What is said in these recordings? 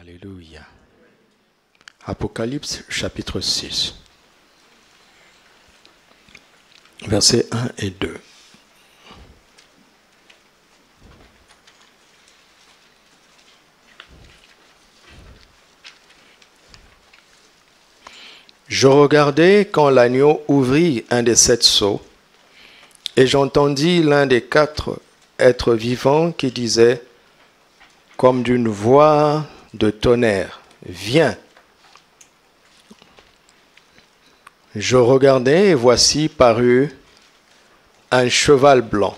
Alléluia. Apocalypse chapitre 6, versets 1 et 2. Je regardai quand l'agneau ouvrit un des 7 sceaux, et j'entendis l'un des 4 êtres vivants qui disait, comme d'une voix de tonnerre, « Viens !» Je regardai et voici parut un cheval blanc.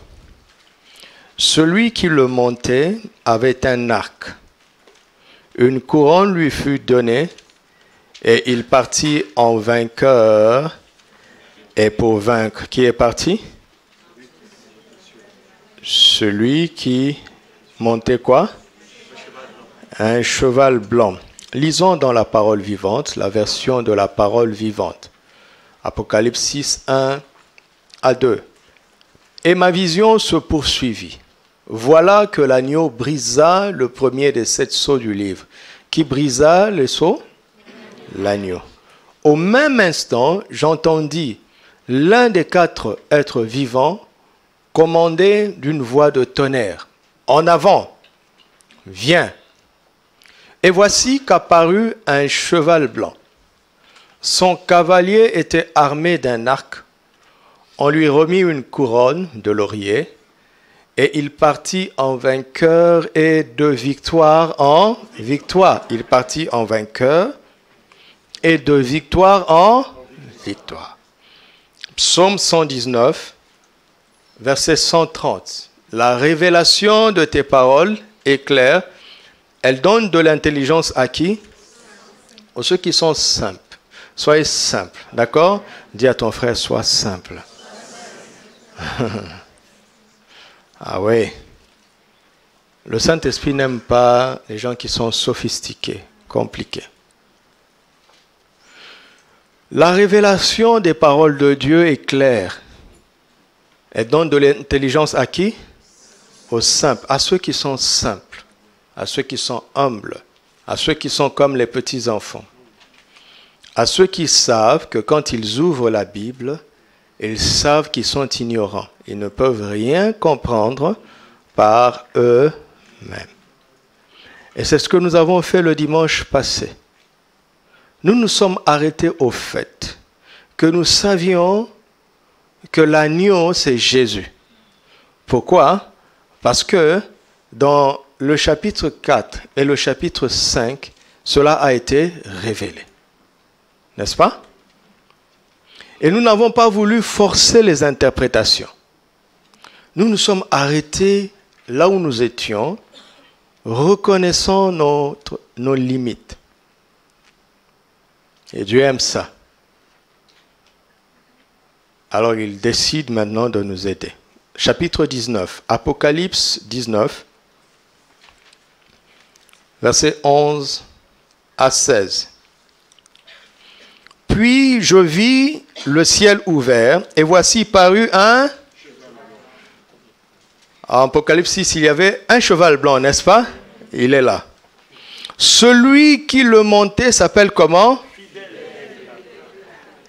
Celui qui le montait avait un arc. Une couronne lui fut donnée et il partit en vainqueur. Et pour vaincre, qui est parti? Celui qui montait quoi? Un cheval blanc. Lisons dans la parole vivante, la version de la parole vivante. Apocalypse 6, 1 à 2. Et ma vision se poursuivit. Voilà que l'agneau brisa le premier des 7 sceaux du livre. Qui brisa les sceaux? L'agneau. Au même instant, j'entendis l'un des 4 êtres vivants commander d'une voix de tonnerre. En avant, viens. Et voici qu'apparut un cheval blanc. Son cavalier était armé d'un arc. On lui remit une couronne de laurier et il partit en vainqueur et de victoire en victoire. Il partit en vainqueur et de victoire en victoire. Psaume 119, verset 130. La révélation de tes paroles est claire. Elle donne de l'intelligence à qui? Aux ceux qui sont simples. Soyez simple, d'accord? Dis à ton frère, sois simple. Ah oui. Le Saint-Esprit n'aime pas les gens qui sont sophistiqués, compliqués. La révélation des paroles de Dieu est claire. Elle donne de l'intelligence à qui? Aux simples, à ceux qui sont simples, à ceux qui sont humbles, à ceux qui sont comme les petits-enfants. À ceux qui savent que quand ils ouvrent la Bible, ils savent qu'ils sont ignorants. Ils ne peuvent rien comprendre par eux-mêmes. Et c'est ce que nous avons fait le dimanche passé. Nous nous sommes arrêtés au fait que nous savions que l'agneau, c'est Jésus. Pourquoi? Parce que dans le chapitre 4 et le chapitre 5, cela a été révélé. N'est-ce pas? Et nous n'avons pas voulu forcer les interprétations. Nous nous sommes arrêtés là où nous étions, reconnaissant nos limites. Et Dieu aime ça. Alors il décide maintenant de nous aider. Chapitre 19, Apocalypse 19, versets 11 à 16. Puis je vis le ciel ouvert, et voici parut un... En Apocalypse 6, il y avait un cheval blanc, n'est-ce pas? Il est là. Celui qui le montait s'appelle comment?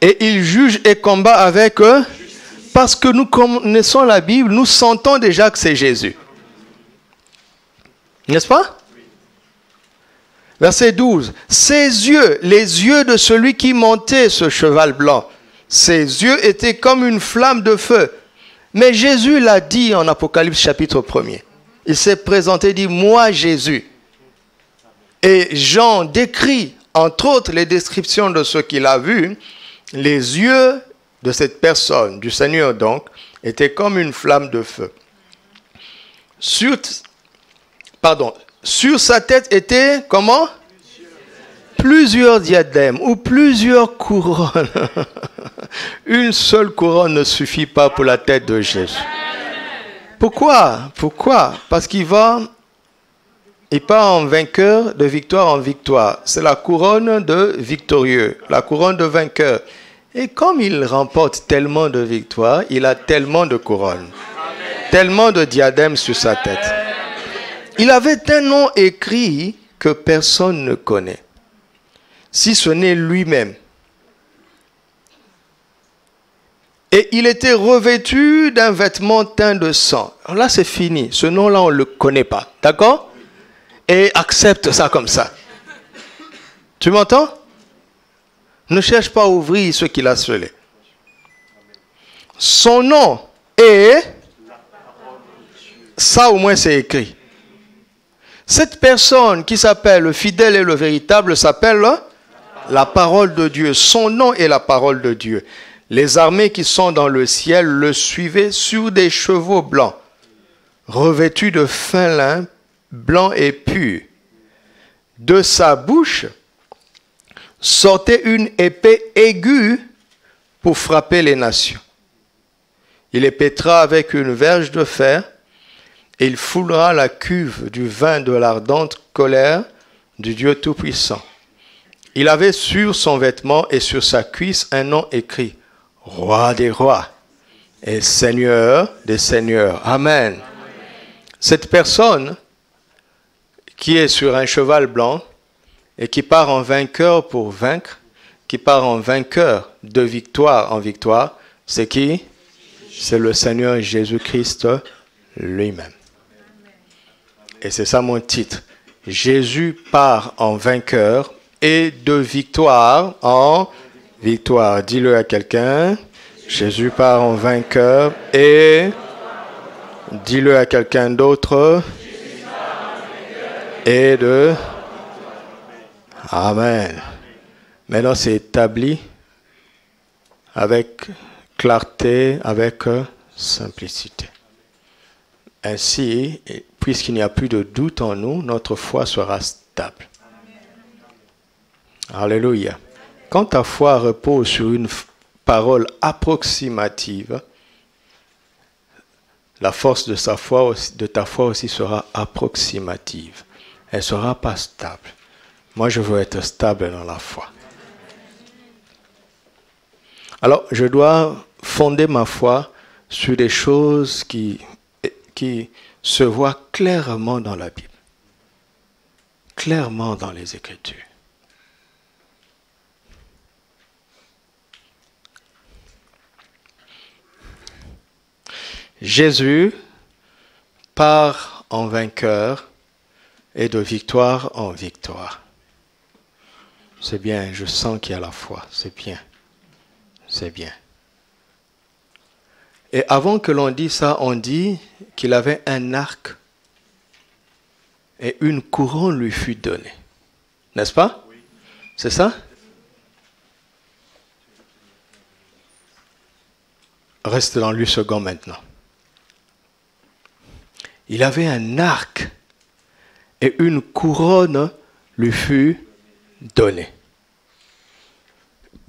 Et il juge et combat avec eux. Parce que nous connaissons la Bible, nous sentons déjà que c'est Jésus. N'est-ce pas? Verset 12. Ses yeux, les yeux de celui qui montait ce cheval blanc, ses yeux étaient comme une flamme de feu. Mais Jésus l'a dit en Apocalypse chapitre 1er. Il s'est présenté et dit, moi Jésus. Et Jean décrit, entre autres les descriptions de ce qu'il a vu, les yeux de cette personne, du Seigneur donc, étaient comme une flamme de feu. Sur sa tête étaient, comment? Plusieurs diadèmes ou plusieurs couronnes. Une seule couronne ne suffit pas pour la tête de Jésus. Pourquoi? Pourquoi? Parce qu'il part en vainqueur, de victoire en victoire. C'est la couronne de victorieux, la couronne de vainqueur. Et comme il remporte tellement de victoires, il a tellement de couronnes, tellement de diadèmes sur sa tête. Il avait un nom écrit que personne ne connaît, si ce n'est lui-même. Et il était revêtu d'un vêtement teint de sang. Alors là, c'est fini. Ce nom-là, on ne le connaît pas. D'accord? Et accepte ça comme ça. Tu m'entends? Ne cherche pas à ouvrir ce qu'il a scellé. Son nom est... Ça, au moins, c'est écrit. Cette personne qui s'appelle le fidèle et le véritable s'appelle la parole de Dieu. Son nom est la parole de Dieu. Les armées qui sont dans le ciel le suivaient sur des chevaux blancs, revêtus de fin lin, blanc et pur. De sa bouche sortait une épée aiguë pour frapper les nations. Il les pétra avec une verge de fer, et il foulera la cuve du vin de l'ardente colère du Dieu Tout-Puissant. Il avait sur son vêtement et sur sa cuisse un nom écrit, Roi des rois et Seigneur des seigneurs. Amen. Cette personne qui est sur un cheval blanc et qui part en vainqueur pour vaincre, qui part en vainqueur de victoire en victoire, c'est qui? C'est le Seigneur Jésus-Christ lui-même. Et c'est ça mon titre. Jésus part en vainqueur et de victoire en victoire. Dis-le à quelqu'un. Jésus part en vainqueur et dis-le à quelqu'un d'autre. Et de... Amen. Maintenant, c'est établi avec clarté, avec simplicité. Ainsi, puisqu'il n'y a plus de doute en nous, notre foi sera stable. Alléluia. Quand ta foi repose sur une parole approximative, la force de ta foi aussi sera approximative. Elle ne sera pas stable. Moi, je veux être stable dans la foi. Alors, je dois fonder ma foi sur des choses qui se voient clairement dans la Bible, clairement dans les Écritures. Jésus part en vainqueur et de victoire en victoire. C'est bien, je sens qu'il y a la foi, c'est bien, c'est bien. Et avant que l'on dise ça, on dit qu'il avait un arc et une couronne lui fut donnée. N'est-ce pas? Oui. C'est ça? Reste dans lui second maintenant. Il avait un arc et une couronne lui fut donnée.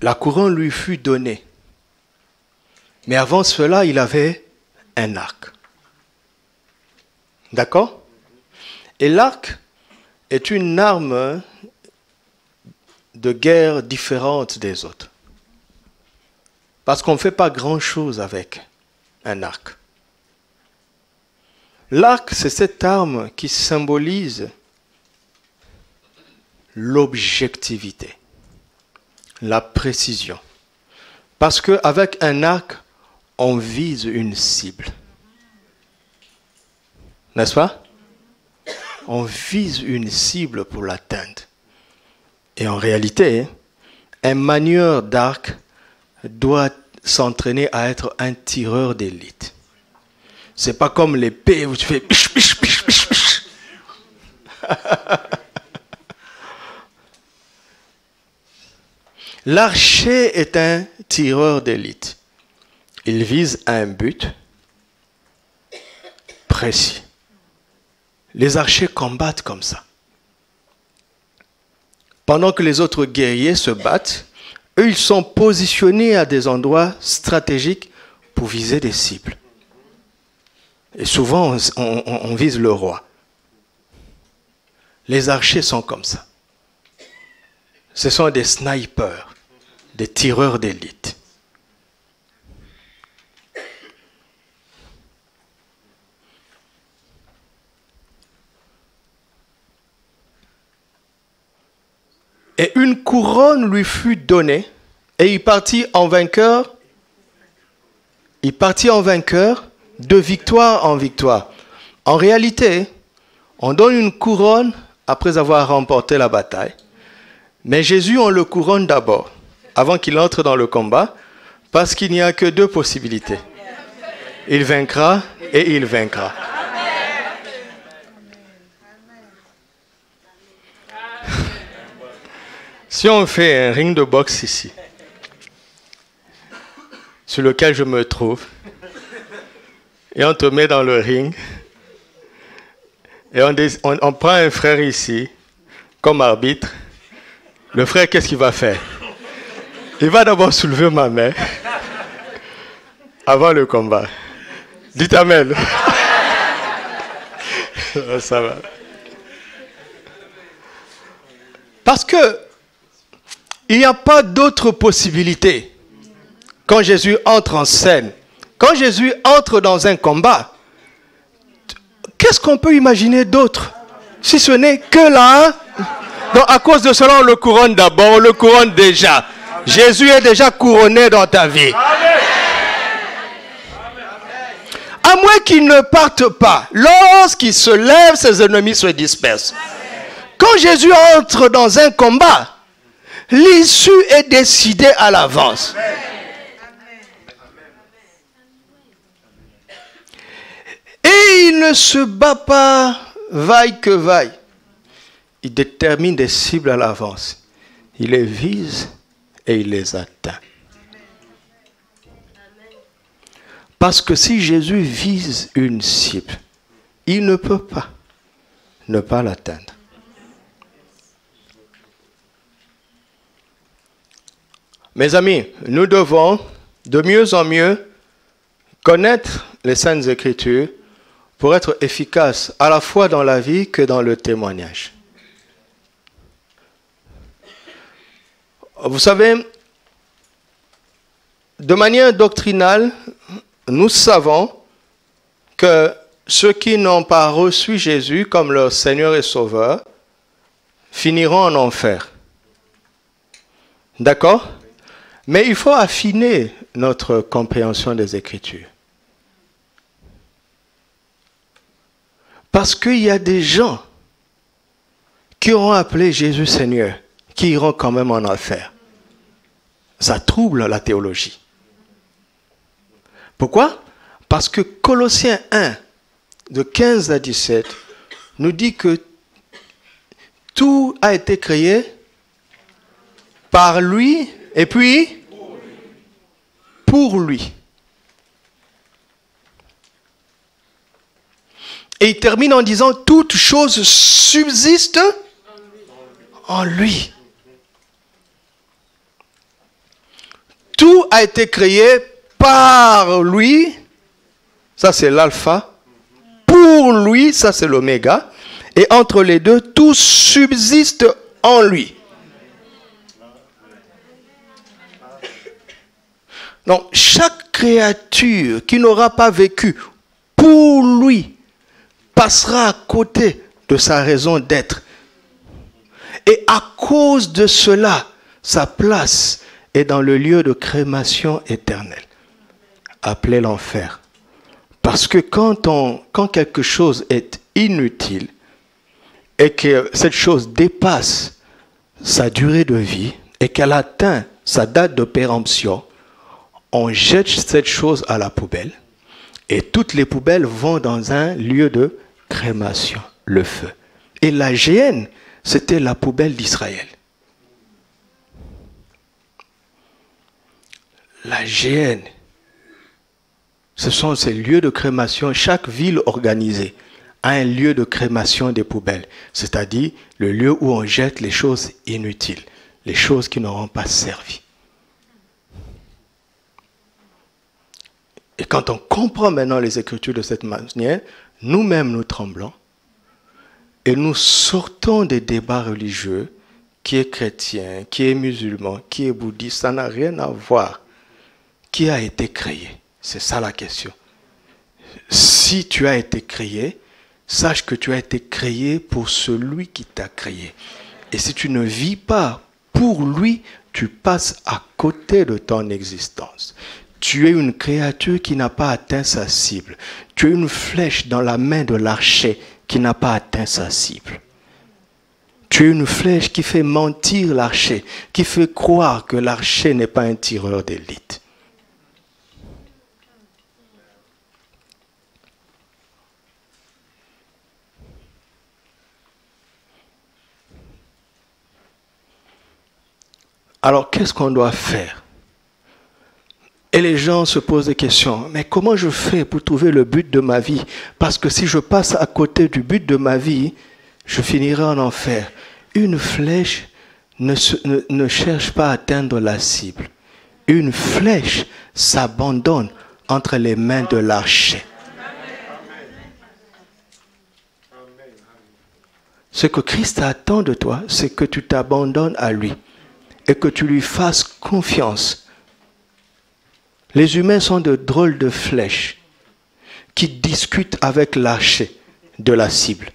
La couronne lui fut donnée. Mais avant cela, il avait un arc. D'accord? Et l'arc est une arme de guerre différente des autres. Parce qu'on ne fait pas grand-chose avec un arc. L'arc, c'est cette arme qui symbolise l'objectivité, la précision. Parce qu'avec un arc, on vise une cible. N'est-ce pas? On vise une cible pour l'atteindre. Et en réalité, un manieur d'arc doit s'entraîner à être un tireur d'élite. C'est pas comme l'épée où tu fais piche, piche, piche, piche, piche. L'archer est un tireur d'élite. Il vise un but précis. Les archers combattent comme ça. Pendant que les autres guerriers se battent, eux, ils sont positionnés à des endroits stratégiques pour viser des cibles. Et souvent, on vise le roi. Les archers sont comme ça. Ce sont des snipers, des tireurs d'élite. couronne lui fut donnée et il partit en vainqueur. Il partit en vainqueur de victoire en victoire. En réalité, on donne une couronne après avoir remporté la bataille. Mais Jésus, on le couronne d'abord, avant qu'il entre dans le combat, parce qu'il n'y a que deux possibilités. Il vaincra et il vaincra. Si on fait un ring de boxe ici, sur lequel je me trouve, et on te met dans le ring, et on prend un frère ici, comme arbitre, le frère, qu'est-ce qu'il va faire? Il va d'abord soulever ma main, avant le combat. Dites Amen. Ça va. Parce que il n'y a pas d'autre possibilité quand Jésus entre en scène. Quand Jésus entre dans un combat, qu'est-ce qu'on peut imaginer d'autre si ce n'est que là? Donc à cause de cela, on le couronne d'abord, on le couronne déjà. Jésus est déjà couronné dans ta vie. À moins qu'il ne parte pas, lorsqu'il se lève, ses ennemis se dispersent. Quand Jésus entre dans un combat, l'issue est décidée à l'avance. Et il ne se bat pas vaille que vaille. Il détermine des cibles à l'avance. Il les vise et il les atteint. Parce que si Jésus vise une cible, il ne peut pas ne pas l'atteindre. Mes amis, nous devons de mieux en mieux connaître les Saintes Écritures pour être efficaces à la fois dans la vie que dans le témoignage. Vous savez, de manière doctrinale, nous savons que ceux qui n'ont pas reçu Jésus comme leur Seigneur et Sauveur finiront en enfer. D'accord ? Mais il faut affiner notre compréhension des Écritures. Parce qu'il y a des gens qui auront appelé Jésus Seigneur, qui iront quand même en enfer. Ça trouble la théologie. Pourquoi? Parce que Colossiens 1, de 15 à 17, nous dit que tout a été créé par lui et puis pour lui. Et il termine en disant toute chose subsiste en lui. Tout a été créé par lui, ça c'est l'alpha, pour lui, ça c'est l'oméga, et entre les deux, tout subsiste en lui. Donc, chaque créature qui n'aura pas vécu pour lui passera à côté de sa raison d'être. Et à cause de cela, sa place est dans le lieu de crémation éternelle, appelé l'enfer. Parce que quand quelque chose est inutile et que cette chose dépasse sa durée de vie et qu'elle atteint sa date de péremption, on jette cette chose à la poubelle et toutes les poubelles vont dans un lieu de crémation, le feu. Et la géhenne, c'était la poubelle d'Israël. La géhenne, ce sont ces lieux de crémation. Chaque ville organisée a un lieu de crémation des poubelles, c'est-à-dire le lieu où on jette les choses inutiles, les choses qui n'auront pas servi. Et quand on comprend maintenant les Écritures de cette manière, nous-mêmes nous tremblons et nous sortons des débats religieux, qui est chrétien, qui est musulman, qui est bouddhiste, ça n'a rien à voir. Qui a été créé? C'est ça la question. Si tu as été créé, sache que tu as été créé pour celui qui t'a créé. Et si tu ne vis pas Pour lui, tu passes à côté de ton existence. Tu es une créature qui n'a pas atteint sa cible. Tu es une flèche dans la main de l'archer qui n'a pas atteint sa cible. Tu es une flèche qui fait mentir l'archer, qui fait croire que l'archer n'est pas un tireur d'élite. Alors, qu'est-ce qu'on doit faire? Et les gens se posent des questions. Mais comment je fais pour trouver le but de ma vie? Parce que si je passe à côté du but de ma vie, je finirai en enfer. Une flèche ne cherche pas à atteindre la cible. Une flèche s'abandonne entre les mains de l'archer. Ce que Christ attend de toi, c'est que tu t'abandonnes à lui et que tu lui fasses confiance. Les humains sont de drôles de flèches qui discutent avec l'archer de la cible.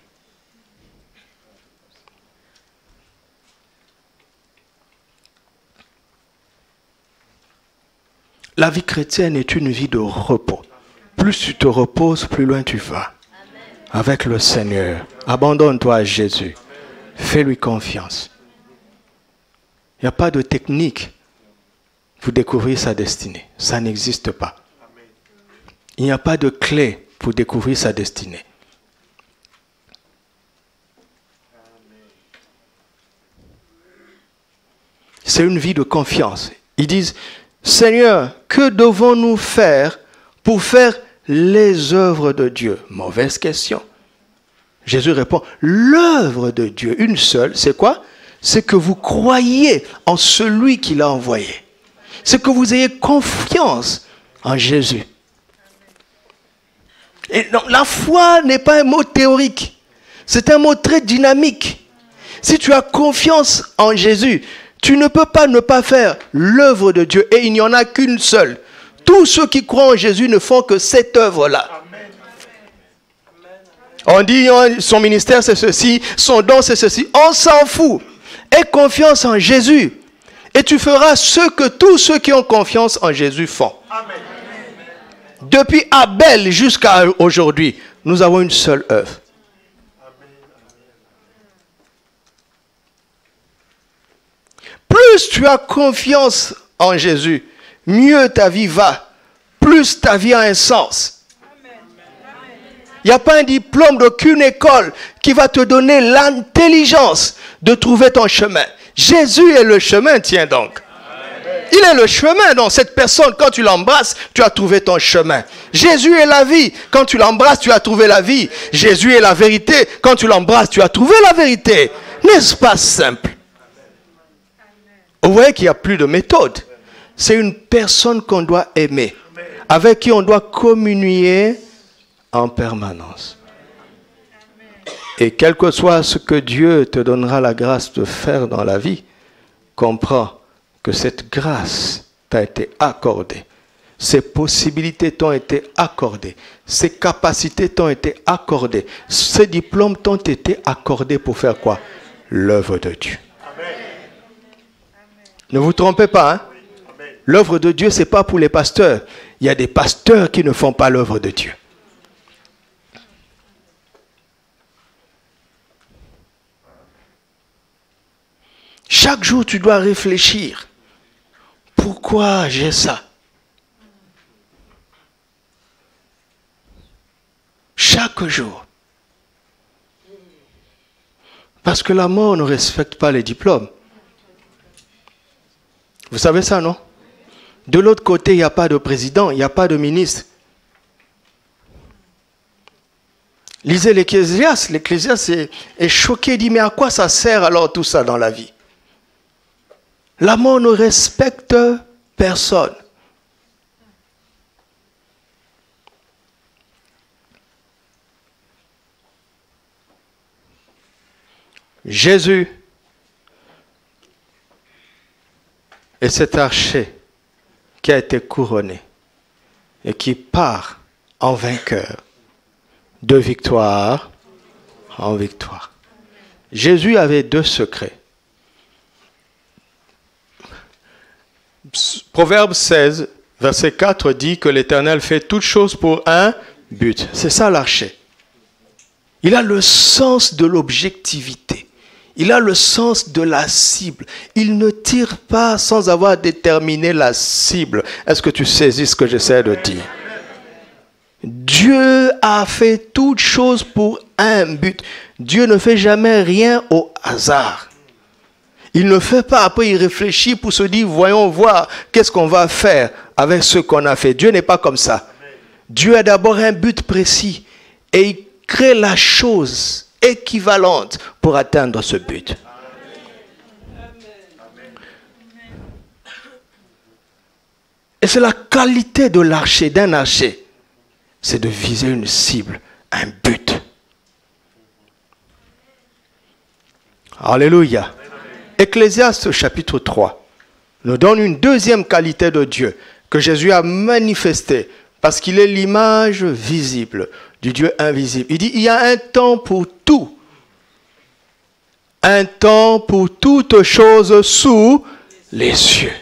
La vie chrétienne est une vie de repos. Plus tu te reposes, plus loin tu vas. Avec le Seigneur. Abandonne-toi à Jésus. Fais-lui confiance. Il n'y a pas de technique pour découvrir sa destinée. Ça n'existe pas. Il n'y a pas de clé pour découvrir sa destinée. C'est une vie de confiance. Ils disent, Seigneur, que devons-nous faire pour faire les œuvres de Dieu? Mauvaise question. Jésus répond, l'œuvre de Dieu, une seule, c'est quoi? C'est que vous croyiez en celui qui l'a envoyé. C'est que vous ayez confiance en Jésus. Et donc, la foi n'est pas un mot théorique. C'est un mot très dynamique. Si tu as confiance en Jésus, tu ne peux pas ne pas faire l'œuvre de Dieu. Et il n'y en a qu'une seule. Tous ceux qui croient en Jésus ne font que cette œuvre-là. On dit son ministère c'est ceci, son don c'est ceci. On s'en fout. Aie confiance en Jésus. Et tu feras ce que tous ceux qui ont confiance en Jésus font. Amen. Depuis Abel jusqu'à aujourd'hui, nous avons une seule œuvre. Plus tu as confiance en Jésus, mieux ta vie va. Plus ta vie a un sens. Il n'y a pas un diplôme d'aucune école qui va te donner l'intelligence de trouver ton chemin. Jésus est le chemin, tiens donc. Il est le chemin. Donc cette personne, quand tu l'embrasses, tu as trouvé ton chemin. Jésus est la vie. Quand tu l'embrasses, tu as trouvé la vie. Jésus est la vérité. Quand tu l'embrasses, tu as trouvé la vérité. N'est-ce pas simple? Vous voyez qu'il n'y a plus de méthode. C'est une personne qu'on doit aimer, avec qui on doit communier en permanence. Et quel que soit ce que Dieu te donnera la grâce de faire dans la vie, comprends que cette grâce t'a été accordée. Ces possibilités t'ont été accordées. Ces capacités t'ont été accordées. Ces diplômes t'ont été accordés pour faire quoi? L'œuvre de Dieu. Amen. Ne vous trompez pas, hein? L'œuvre de Dieu, ce n'est pas pour les pasteurs. Il y a des pasteurs qui ne font pas l'œuvre de Dieu. Chaque jour, tu dois réfléchir. Pourquoi j'ai ça? Chaque jour. Parce que la mort ne respecte pas les diplômes. Vous savez ça, non? De l'autre côté, il n'y a pas de président, il n'y a pas de ministre. Lisez l'Ecclésiaste. L'Ecclésiaste est choqué, il dit, mais à quoi ça sert alors tout ça dans la vie? La mort ne respecte personne. Jésus est cet archer qui a été couronné et qui part en vainqueur de victoire en victoire. Jésus avait deux secrets. Proverbe 16, verset 4 dit que l'Éternel fait toutes choses pour un but. C'est ça l'archer. Il a le sens de l'objectivité. Il a le sens de la cible. Il ne tire pas sans avoir déterminé la cible. Est-ce que tu saisis ce que j'essaie de dire? Dieu a fait toutes choses pour un but. Dieu ne fait jamais rien au hasard. Il ne fait pas, après il réfléchit pour se dire, voyons voir, qu'est-ce qu'on va faire avec ce qu'on a fait. Dieu n'est pas comme ça. Dieu a d'abord un but précis et il crée la chose équivalente pour atteindre ce but. Et c'est la qualité de l'archer, d'un archer. C'est de viser une cible, un but. Alléluia. Ecclésiaste chapitre 3 nous donne une deuxième qualité de Dieu que Jésus a manifestée parce qu'il est l'image visible du Dieu invisible. Il dit, il y a un temps pour tout. Un temps pour toutes choses sous les cieux.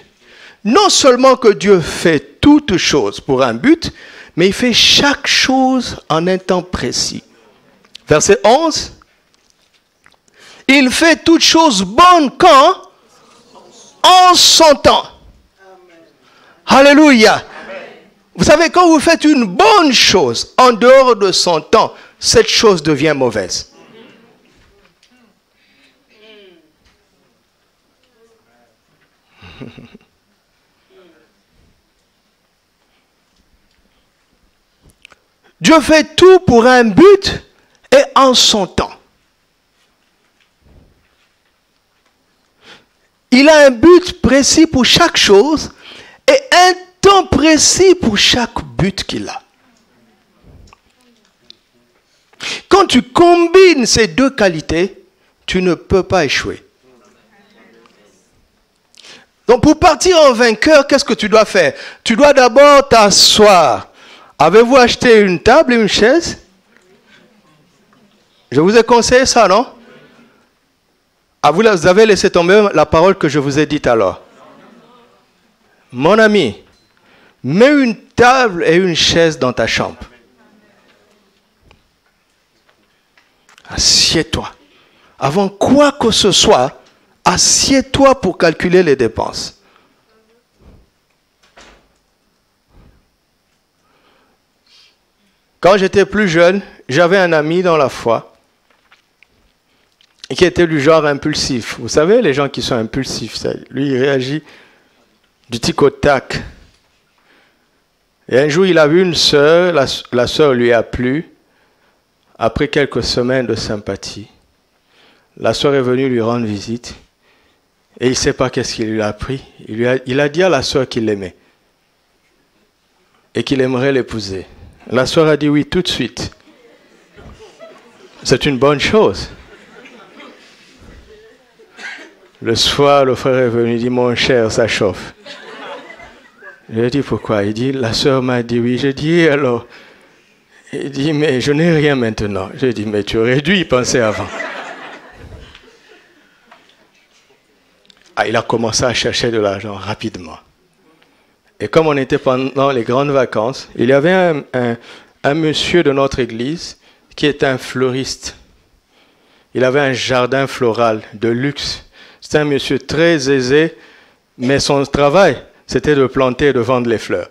Non seulement que Dieu fait toutes choses pour un but, mais il fait chaque chose en un temps précis. Verset 11. Il fait toutes choses bonnes quand? En son temps. Alléluia. Vous savez, quand vous faites une bonne chose en dehors de son temps, cette chose devient mauvaise. Dieu fait tout pour un but et en son temps. Il a un but précis pour chaque chose et un temps précis pour chaque but qu'il a. Quand tu combines ces deux qualités, tu ne peux pas échouer. Donc pour partir en vainqueur, qu'est-ce que tu dois faire? Tu dois d'abord t'asseoir. Avez-vous acheté une table et une chaise? Je vous ai conseillé ça, non? Ah, vous avez laissé tomber la parole que je vous ai dite alors. Mon ami, mets une table et une chaise dans ta chambre. Assieds-toi. Avant quoi que ce soit, assieds-toi pour calculer les dépenses. Quand j'étais plus jeune, j'avais un ami dans la foi qui était du genre impulsif. Vous savez, les gens qui sont impulsifs, ça, lui, il réagit du tic au tac. Et un jour, il a vu une sœur, la sœur lui a plu. Après quelques semaines de sympathie, la sœur est venue lui rendre visite et il ne sait pas qu'est-ce qu'il lui a appris. Il a dit à la sœur qu'il l'aimait et qu'il aimerait l'épouser. La sœur a dit oui tout de suite. C'est une bonne chose. Le soir, le frère est venu, il dit, mon cher, ça chauffe. Je lui ai dit, pourquoi? Il dit, la sœur m'a dit oui. J'ai dit, alors? Il dit, mais je n'ai rien maintenant. J'ai dit, mais tu aurais dû y penser avant. Ah, il a commencé à chercher de l'argent rapidement. Et comme on était pendant les grandes vacances, il y avait un monsieur de notre église qui était un fleuriste. Il avait un jardin floral de luxe. C'était un monsieur très aisé, mais son travail, c'était de planter et de vendre les fleurs.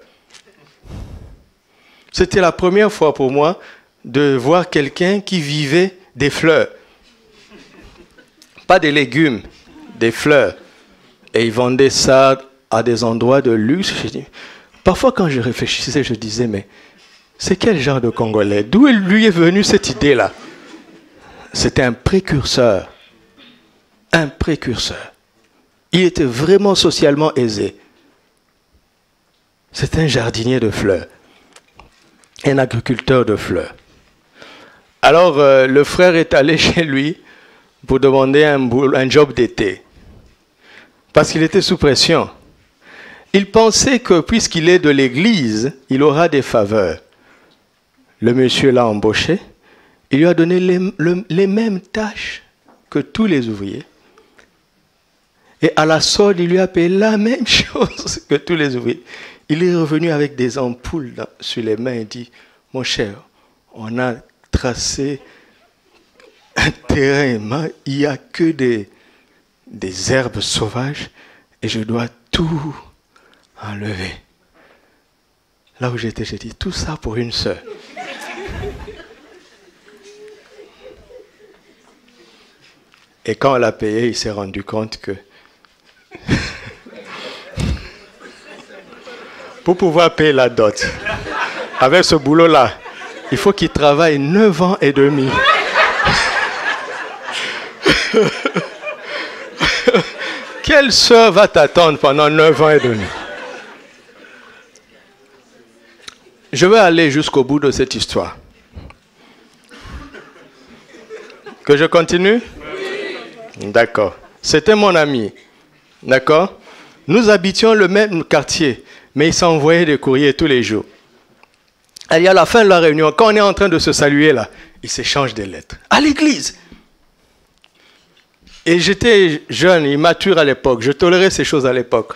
C'était la première fois pour moi de voir quelqu'un qui vivait des fleurs. Pas des légumes, des fleurs. Et il vendait ça à des endroits de luxe. Parfois, quand je réfléchissais, je disais, mais c'est quel genre de Congolais? D'où lui est venue cette idée-là? C'était un précurseur. Un précurseur. Il était vraiment socialement aisé. C'était un jardinier de fleurs. Un agriculteur de fleurs. Alors, le frère est allé chez lui pour demander un job d'été. Parce qu'il était sous pression. Il pensait que puisqu'il est de l'église, il aura des faveurs. Le monsieur l'a embauché. Il lui a donné les mêmes tâches que tous les ouvriers. Et à la solde, il lui a payé la même chose que tous les ouvriers. Il est revenu avec des ampoules sur les mains et dit, mon cher, on a tracé un terrain, il n'y a que des herbes sauvages et je dois tout enlever. Là où j'étais, j'ai dit, tout ça pour une sœur. Et quand on l'a payé, il s'est rendu compte que pour pouvoir payer la dot, avec ce boulot-là, il faut qu'il travaille 9 ans et demi. Quelle sœur va t'attendre pendant 9 ans et demi? Je vais aller jusqu'au bout de cette histoire. Que je continue? Oui. D'accord. C'était mon ami. D'accord? Nous habitions le même quartier, mais il s'envoyait des courriers tous les jours. Et à la fin de la réunion, quand on est en train de se saluer là, il s'échange des lettres. À l'église. Et j'étais jeune, immature à l'époque. Je tolérais ces choses à l'époque.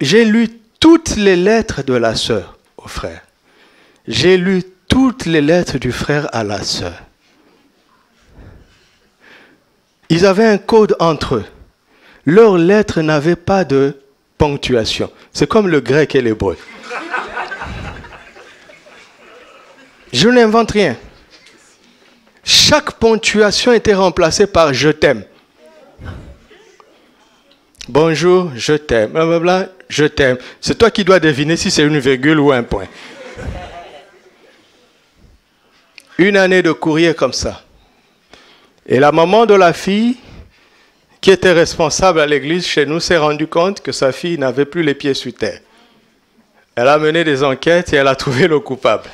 J'ai lu toutes les lettres de la sœur au frère. J'ai lu toutes les lettres du frère à la sœur. Ils avaient un code entre eux. Leurs lettres n'avaient pas de ponctuation. C'est comme le grec et l'hébreu. Je n'invente rien. Chaque ponctuation était remplacée par « je t'aime ». Bonjour, je t'aime. Blablabla, je t'aime. C'est toi qui dois deviner si c'est une virgule ou un point. Une année de courrier comme ça. Et la maman de la fille, qui était responsable à l'église chez nous, s'est rendue compte que sa fille n'avait plus les pieds sur terre. Elle a mené des enquêtes et elle a trouvé le coupable.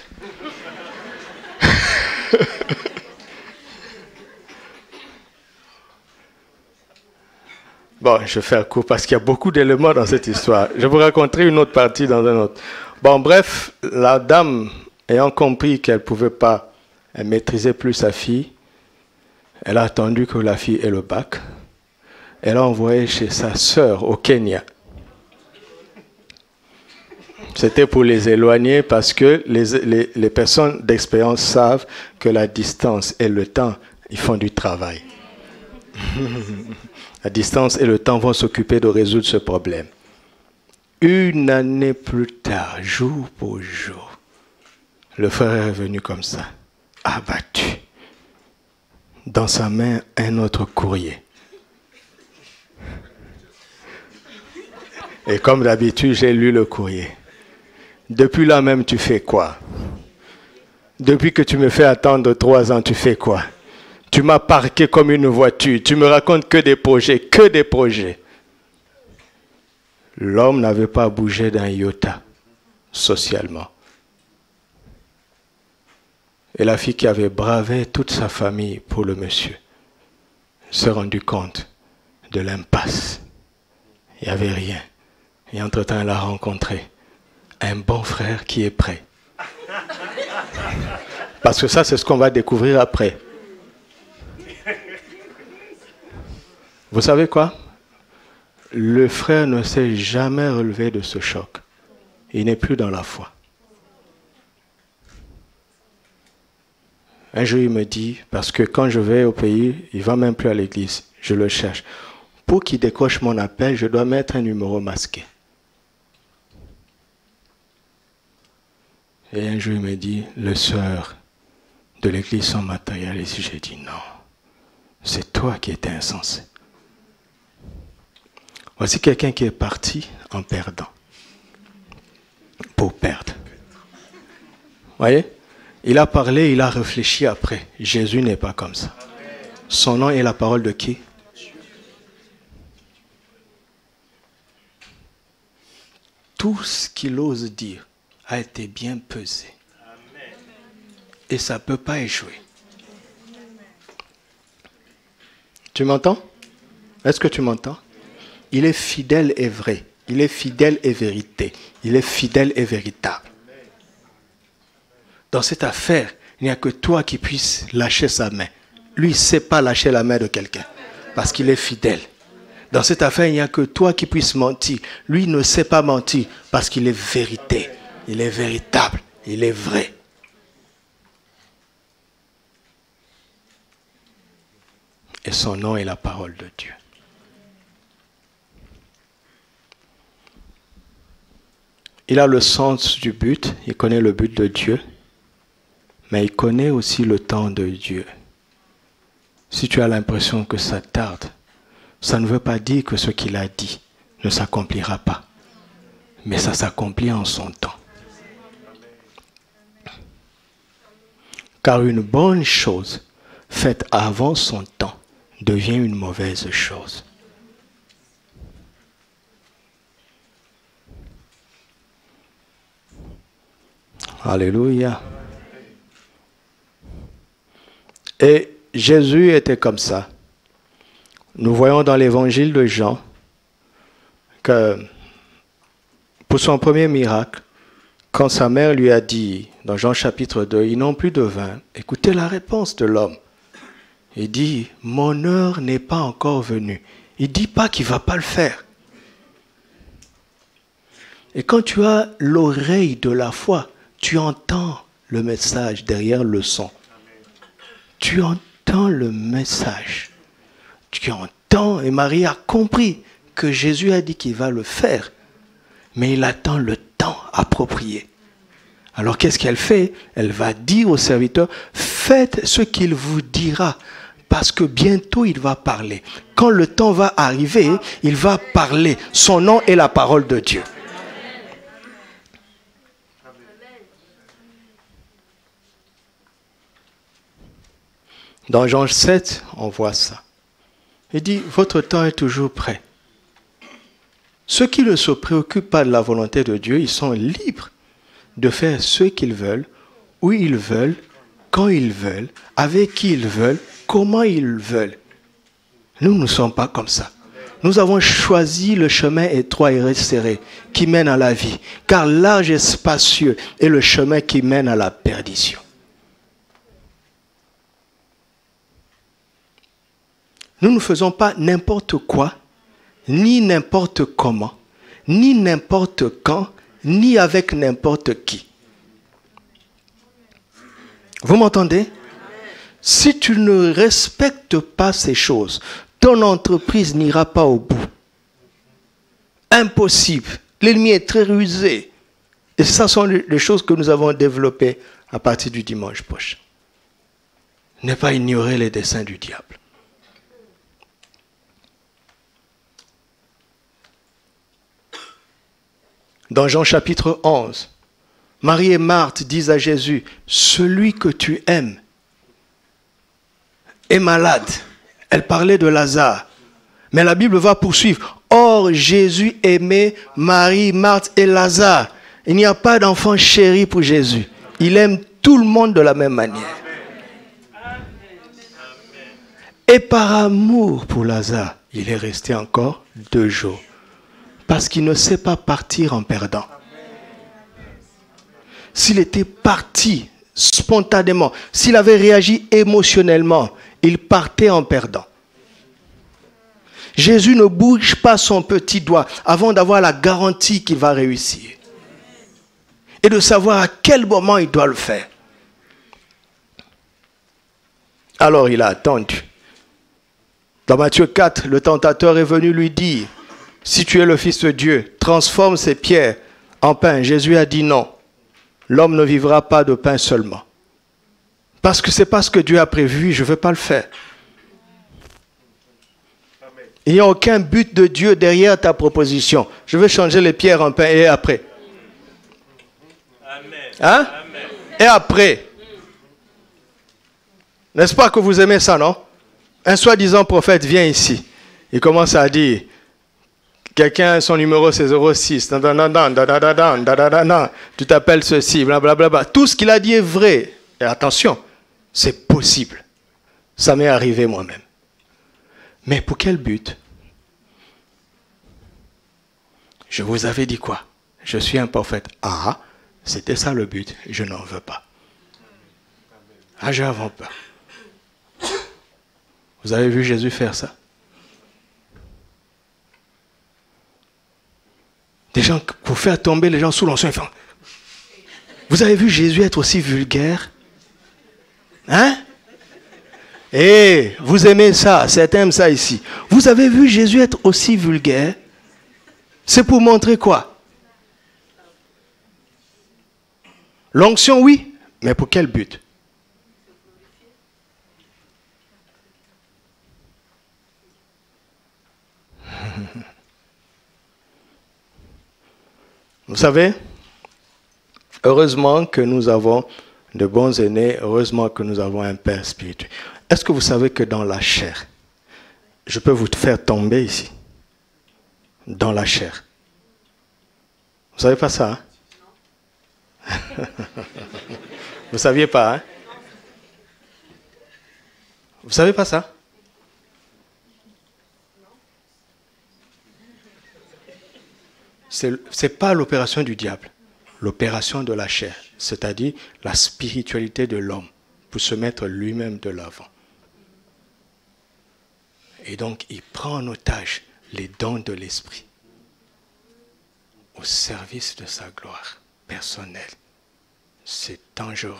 Bon, je vais faire court parce qu'il y a beaucoup d'éléments dans cette histoire. Je vous raconterai une autre partie dans un autre. Bon, bref, la dame, ayant compris qu'elle ne pouvait pas maîtriser plus sa fille, elle a attendu que la fille ait le bac. Elle a envoyé chez sa sœur au Kenya. C'était pour les éloigner parce que les personnes d'expérience savent que la distance et le temps, ils font du travail. La distance et le temps vont s'occuper de résoudre ce problème. Une année plus tard, jour pour jour, le frère est revenu comme ça, abattu. Dans sa main, un autre courrier. Et comme d'habitude, j'ai lu le courrier. Depuis là même, tu fais quoi? Depuis que tu me fais attendre 3 ans, tu fais quoi? Tu m'as parqué comme une voiture. Tu me racontes que des projets, que des projets. L'homme n'avait pas bougé d'un iota, socialement. Et la fille qui avait bravé toute sa famille pour le monsieur s'est rendue compte de l'impasse. Il n'y avait rien. Et entre-temps, elle a rencontré un bon frère qui est prêt. Parce que ça, c'est ce qu'on va découvrir après. Vous savez quoi? Le frère ne s'est jamais relevé de ce choc. Il n'est plus dans la foi. Un jour, il me dit, parce que quand je vais au pays, il ne va même plus à l'église. Je le cherche. Pour qu'il décroche mon appel, je dois mettre un numéro masqué. Et un jour, il me dit, les sœurs de l'église sont matérialistes. J'ai dit, non, c'est toi qui étais insensé. Voici quelqu'un qui est parti en perdant. Pour perdre. Vous voyez? Il a parlé, il a réfléchi après. Jésus n'est pas comme ça. Son nom est la parole de qui? Tout ce qu'il ose dire a été bien pesé. Et ça ne peut pas échouer. Tu m'entends? Est-ce que tu m'entends? Il est fidèle et vrai. Il est fidèle et vérité. Il est fidèle et véritable. Dans cette affaire, il n'y a que toi qui puisses lâcher sa main. Lui, il ne sait pas lâcher la main de quelqu'un. Parce qu'il est fidèle. Dans cette affaire, il n'y a que toi qui puisses mentir. Lui ne sait pas mentir parce qu'il est vérité. Il est véritable. Il est vrai. Et son nom est la parole de Dieu. Il a le sens du but. Il connaît le but de Dieu. Mais il connaît aussi le temps de Dieu. Si tu as l'impression que ça tarde, ça ne veut pas dire que ce qu'il a dit ne s'accomplira pas. Mais ça s'accomplit en son temps. Car une bonne chose faite avant son temps devient une mauvaise chose. Alléluia. Et Jésus était comme ça. Nous voyons dans l'évangile de Jean que pour son premier miracle, quand sa mère lui a dit, dans Jean chapitre 2, ils n'ont plus de vin, écoutez la réponse de l'homme. Il dit, mon heure n'est pas encore venue. Il ne dit pas qu'il ne va pas le faire. Et quand tu as l'oreille de la foi, tu entends le message derrière le son. Tu entends le message. Tu entends, et Marie a compris que Jésus a dit qu'il va le faire. Mais il attend le temps approprié. Alors qu'est-ce qu'elle fait? Elle va dire au serviteur, faites ce qu'il vous dira, parce que bientôt il va parler. Quand le temps va arriver, il va parler. Son nom est la parole de Dieu. Dans Jean 7, on voit ça. Il dit, votre temps est toujours prêt. Ceux qui ne se préoccupent pas de la volonté de Dieu, ils sont libres de faire ce qu'ils veulent, où ils veulent, quand ils veulent, avec qui ils veulent, comment ils veulent. Nous ne sommes pas comme ça. Nous avons choisi le chemin étroit et resserré qui mène à la vie, car large et spacieux est le chemin qui mène à la perdition. Nous ne faisons pas n'importe quoi, ni n'importe comment, ni n'importe quand, ni avec n'importe qui. Vous m'entendez? Si tu ne respectes pas ces choses, ton entreprise n'ira pas au bout. Impossible. L'ennemi est très rusé. Et ce sont les choses que nous avons développées à partir du dimanche prochain. Ne pas ignorer les desseins du diable. Dans Jean chapitre 11, Marie et Marthe disent à Jésus, celui que tu aimes est malade. Elle parlait de Lazare. Mais la Bible va poursuivre. Or, Jésus aimait Marie, Marthe et Lazare. Il n'y a pas d'enfant chéri pour Jésus. Il aime tout le monde de la même manière. Et par amour pour Lazare, il est resté encore 2 jours. Parce qu'il ne sait pas partir en perdant. S'il était parti spontanément, s'il avait réagi émotionnellement, il partait en perdant. Jésus ne bouge pas son petit doigt avant d'avoir la garantie qu'il va réussir. Et de savoir à quel moment il doit le faire. Alors il a attendu. Dans Matthieu 4, le tentateur est venu lui dire, si tu es le Fils de Dieu, transforme ces pierres en pain. Jésus a dit non. L'homme ne vivra pas de pain seulement. Parce que c'est pas ce que Dieu a prévu, je ne veux pas le faire. Il n'y a aucun but de Dieu derrière ta proposition. Je veux changer les pierres en pain et après. Hein? Et après. N'est-ce pas que vous aimez ça, non? Un soi-disant prophète vient ici. Il commence à dire, quelqu'un, son numéro c'est 06, tu t'appelles ceci, blablabla. Tout ce qu'il a dit est vrai. Et attention, c'est possible. Ça m'est arrivé moi-même. Mais pour quel but? Je vous avais dit quoi? Je suis un prophète. Ah, c'était ça le but. Je n'en veux pas. Ah, j'ai avant peur. Vous avez vu Jésus faire ça? Les gens, pour faire tomber les gens sous l'onction, ils font... Vous avez vu Jésus être aussi vulgaire? Hein? Eh, vous aimez ça, certains aiment ça ici. Vous avez vu Jésus être aussi vulgaire? C'est pour montrer quoi? L'onction, oui, mais pour quel but? Vous savez, heureusement que nous avons de bons aînés, heureusement que nous avons un Père spirituel. Est-ce que vous savez que dans la chair, je peux vous faire tomber ici? Dans la chair. Vous ne savez pas ça, hein? Vous ne saviez pas, hein? Vous ne savez pas ça? Ce n'est pas l'opération du diable, l'opération de la chair, c'est-à-dire la spiritualité de l'homme, pour se mettre lui-même de l'avant. Et donc, il prend en otage les dons de l'esprit au service de sa gloire personnelle. C'est dangereux.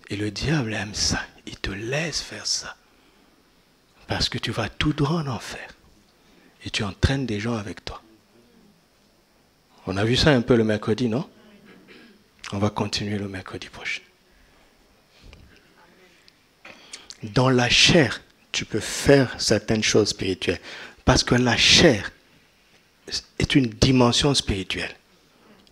Et le diable aime ça. Il te laisse faire ça. Parce que tu vas tout droit en enfer. Et tu entraînes des gens avec toi. On a vu ça un peu le mercredi, non? On va continuer le mercredi prochain. Dans la chair, tu peux faire certaines choses spirituelles. Parce que la chair est une dimension spirituelle.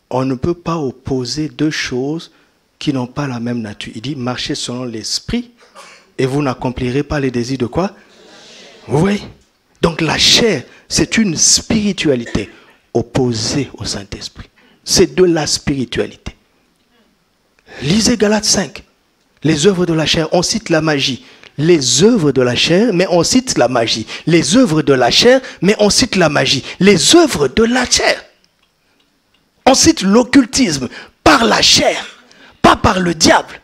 On ne peut pas opposer deux choses qui n'ont pas la même nature. Il dit, marchez selon l'esprit et vous n'accomplirez pas les désirs de quoi? Vous voyez? Donc la chair, c'est une spiritualité opposée au Saint-Esprit. C'est de la spiritualité. Lisez Galates 5. Les œuvres de la chair, on cite la magie. Les œuvres de la chair, mais on cite la magie. Les œuvres de la chair, mais on cite la magie. Les œuvres de la chair. On cite l'occultisme par la chair, pas par le diable,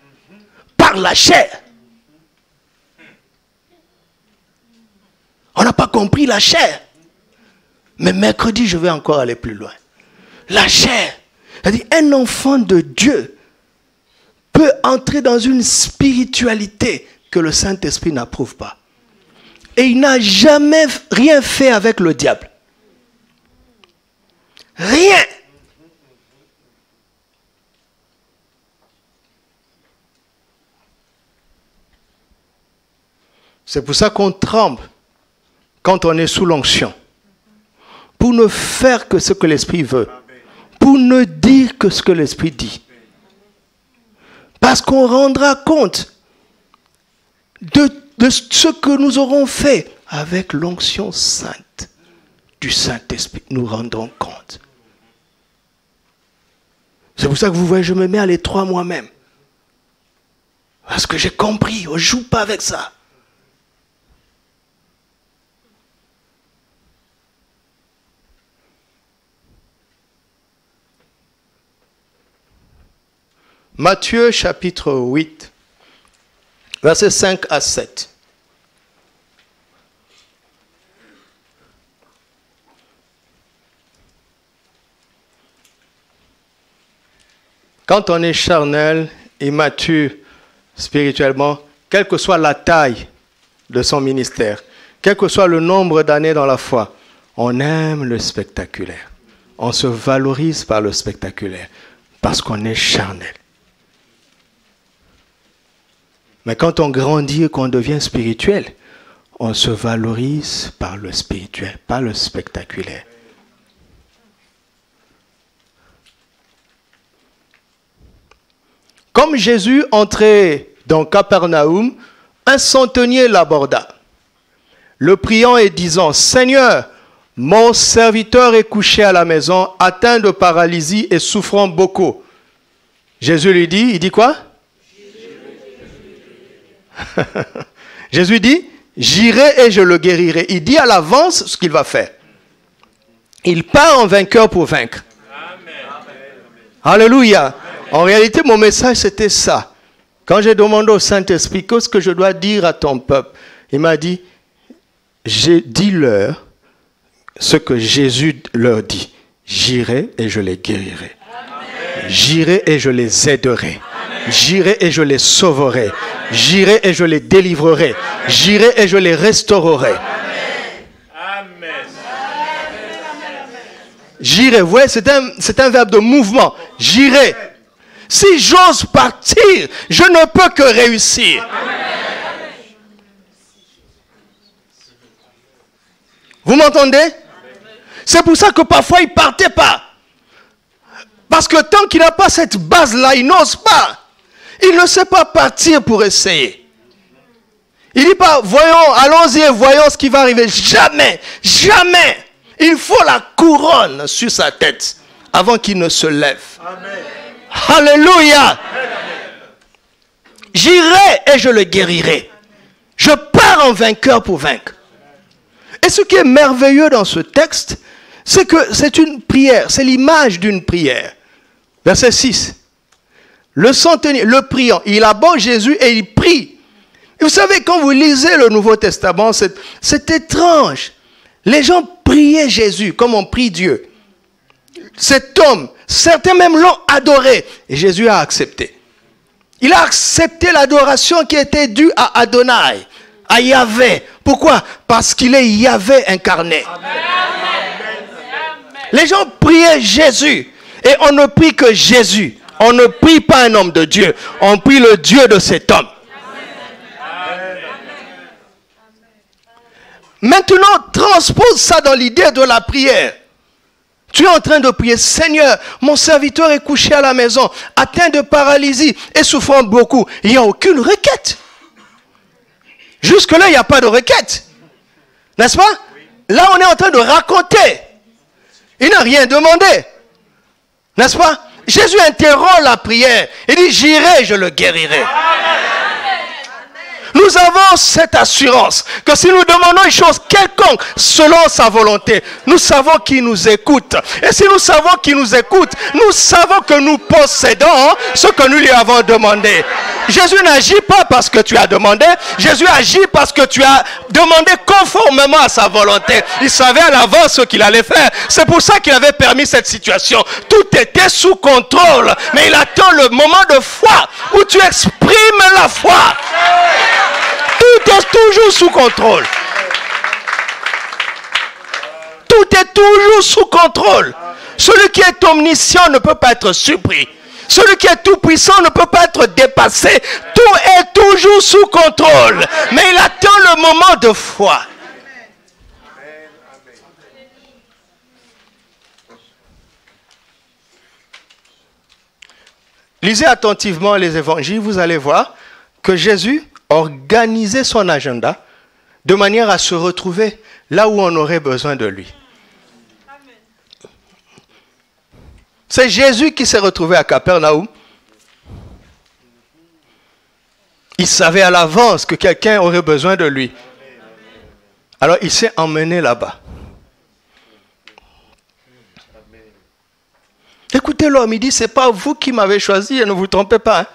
par la chair. On n'a pas compris la chair. Mais mercredi, je vais encore aller plus loin. La chair, c'est-à-dire un enfant de Dieu peut entrer dans une spiritualité que le Saint-Esprit n'approuve pas. Et il n'a jamais rien fait avec le diable. Rien. C'est pour ça qu'on tremble quand on est sous l'onction. Pour ne faire que ce que l'Esprit veut. Pour ne dire que ce que l'Esprit dit. Parce qu'on rendra compte de ce que nous aurons fait avec l'onction sainte du Saint-Esprit. Nous rendrons compte. C'est pour ça que vous voyez, je me mets à l'étroit moi-même. Parce que j'ai compris, on ne joue pas avec ça. Matthieu chapitre 8, versets 5 à 7. Quand on est charnel, immature spirituellement, quelle que soit la taille de son ministère, quel que soit le nombre d'années dans la foi, on aime le spectaculaire. On se valorise par le spectaculaire parce qu'on est charnel. Mais quand on grandit et qu'on devient spirituel, on se valorise par le spirituel, pas le spectaculaire. Comme Jésus entrait dans Capernaum, un centenier l'aborda, le priant et disant, « Seigneur, mon serviteur est couché à la maison, atteint de paralysie et souffrant beaucoup. » Jésus lui dit, il dit quoi? Jésus dit, j'irai et je le guérirai. Il dit à l'avance ce qu'il va faire. Il part en vainqueur pour vaincre. Amen. Alléluia. Amen. En réalité, mon message, c'était ça. Quand j'ai demandé au Saint-Esprit, qu'est-ce que je dois dire à ton peuple? Il m'a dit, dis-leur ce que Jésus leur dit. J'irai et je les guérirai. J'irai et je les aiderai. J'irai et je les sauverai. J'irai et je les délivrerai. J'irai et je les restaurerai. J'irai, vous voyez, c'est un verbe de mouvement. J'irai. Si j'ose partir, je ne peux que réussir. Vous m'entendez? C'est pour ça que parfois il ne partait pas. Parce que tant qu'il n'a pas cette base-là, il n'ose pas. Il ne sait pas partir pour essayer. Il ne dit pas, voyons, allons-y et voyons ce qui va arriver. Jamais, jamais. Il faut la couronne sur sa tête avant qu'il ne se lève. Amen. Alléluia. J'irai et je le guérirai. Je pars en vainqueur pour vaincre. Et ce qui est merveilleux dans ce texte, c'est que c'est une prière, c'est l'image d'une prière. Verset 6. Le centenier, le priant, il aborde Jésus et il prie. Et vous savez, quand vous lisez le Nouveau Testament, c'est étrange. Les gens priaient Jésus comme on prie Dieu. Cet homme, certains même l'ont adoré. Et Jésus a accepté. Il a accepté l'adoration qui était due à Adonai, à Yahvé. Pourquoi? Parce qu'il est Yahvé incarné. Amen. Les gens priaient Jésus. Et on ne prie que Jésus. On ne prie pas un homme de Dieu. On prie le Dieu de cet homme. Maintenant, transpose ça dans l'idée de la prière. Tu es en train de prier, Seigneur, mon serviteur est couché à la maison, atteint de paralysie et souffrant beaucoup. Il n'y a aucune requête. Jusque-là, il n'y a pas de requête. N'est-ce pas? Là, on est en train de raconter. Il n'a rien demandé. N'est-ce pas? Jésus interrompt la prière. Il dit, j'irai, je le guérirai. Nous avons cette assurance que si nous demandons une chose quelconque selon sa volonté, nous savons qu'il nous écoute. Et si nous savons qu'il nous écoute, nous savons que nous possédons ce que nous lui avons demandé. Jésus n'agit pas parce que tu as demandé. Jésus agit parce que tu as demandé conformément à sa volonté. Il savait à l'avance ce qu'il allait faire. C'est pour ça qu'il avait permis cette situation. Tout était sous contrôle. Mais il attend le moment de foi où tu exprimes la foi. Tout est toujours sous contrôle. Tout est toujours sous contrôle. Celui qui est omniscient ne peut pas être surpris. Celui qui est tout puissant ne peut pas être dépassé. Tout est toujours sous contrôle. Mais il attend le moment de foi. Lisez attentivement les évangiles, vous allez voir que Jésus organisait son agenda de manière à se retrouver là où on aurait besoin de lui. C'est Jésus qui s'est retrouvé à Capernaum. Il savait à l'avance que quelqu'un aurait besoin de lui. Alors il s'est emmené là-bas. Écoutez l'homme, il dit, c'est pas vous qui m'avez choisi, et ne vous trompez pas. Hein.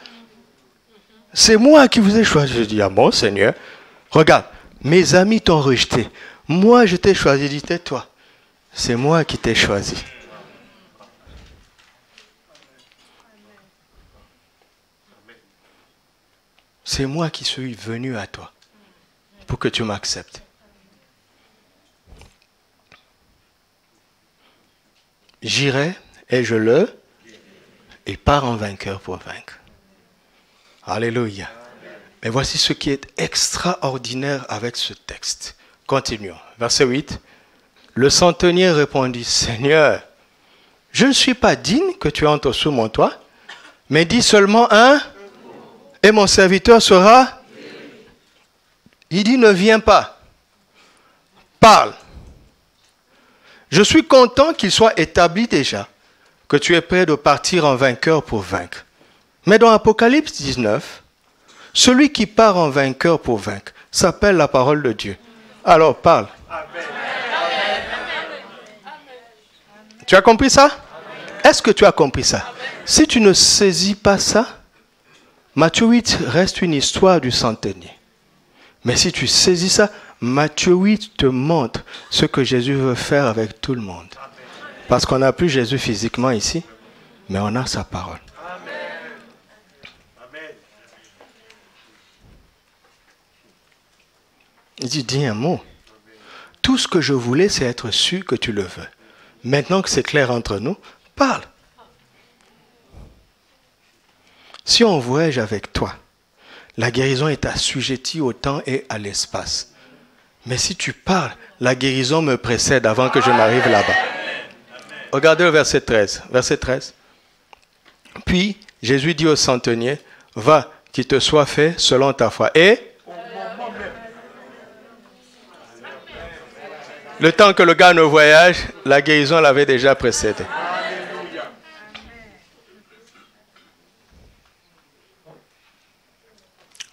C'est moi qui vous ai choisi. Je dis, ah bon Seigneur, regarde, mes amis t'ont rejeté. Moi je t'ai choisi, dis tais-toi. C'est moi qui t'ai choisi. C'est moi qui suis venu à toi pour que tu m'acceptes. J'irai et je le et pars en vainqueur pour vaincre. Alléluia. Mais voici ce qui est extraordinaire avec ce texte. Continuons. Verset 8. Le centenier répondit, Seigneur, je ne suis pas digne que tu entres sous mon toit, mais dis seulement un, et mon serviteur sera. Il dit, ne viens pas. Parle. Je suis content qu'il soit établi déjà, que tu es prêt de partir en vainqueur pour vaincre. Mais dans Apocalypse 19, celui qui part en vainqueur pour vaincre s'appelle la parole de Dieu. Alors parle. Amen. Tu as compris ça? Est-ce que tu as compris ça? Si tu ne saisis pas ça, Matthieu 8 reste une histoire du centenier. Mais si tu saisis ça, Matthieu 8 te montre ce que Jésus veut faire avec tout le monde. Parce qu'on n'a plus Jésus physiquement ici, mais on a sa parole. Il dit, dis un mot. Tout ce que je voulais, c'est être sûr que tu le veux. Maintenant que c'est clair entre nous, parle. Si on voyage avec toi, la guérison est assujettie au temps et à l'espace. Mais si tu parles, la guérison me précède avant que je n'arrive là-bas. Regardez le verset 13. Verset 13. Puis, Jésus dit au centenier, va, qu'il te soit fait selon ta foi. Et le temps que le gars ne voyage, la guérison l'avait déjà précédé.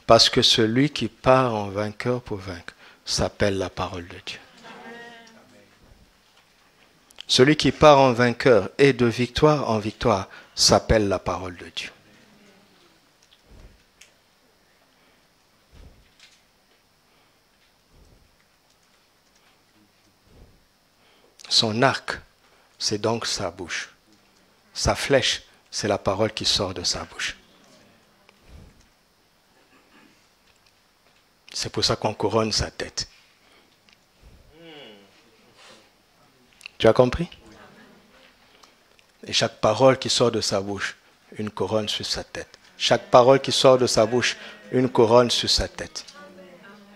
Parce que celui qui part en vainqueur pour vaincre s'appelle la parole de Dieu. Celui qui part en vainqueur et de victoire en victoire s'appelle la parole de Dieu. Son arc, c'est donc sa bouche. Sa flèche, c'est la parole qui sort de sa bouche. C'est pour ça qu'on couronne sa tête. Tu as compris? Et chaque parole qui sort de sa bouche, une couronne sur sa tête. Chaque parole qui sort de sa bouche, une couronne sur sa tête.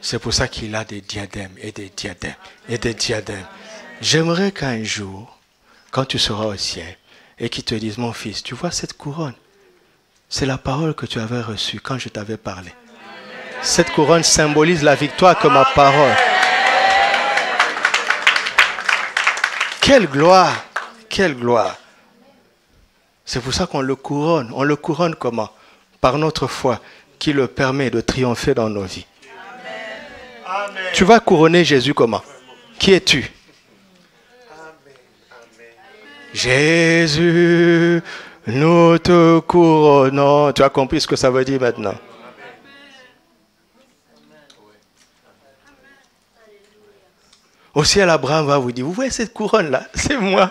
C'est pour ça qu'il a des diadèmes et des diadèmes et des diadèmes. J'aimerais qu'un jour, quand tu seras au ciel, et qu'ils te disent, mon fils, tu vois cette couronne? C'est la parole que tu avais reçue quand je t'avais parlé. Cette couronne symbolise la victoire que ma parole. Quelle gloire! Quelle gloire! C'est pour ça qu'on le couronne. On le couronne comment? Par notre foi qui le permet de triompher dans nos vies. Amen. Tu vas couronner Jésus comment? Qui es-tu? Jésus, nous te couronnons. Tu as compris ce que ça veut dire maintenant? Au ciel, Abraham va vous dire, vous voyez cette couronne-là? C'est moi.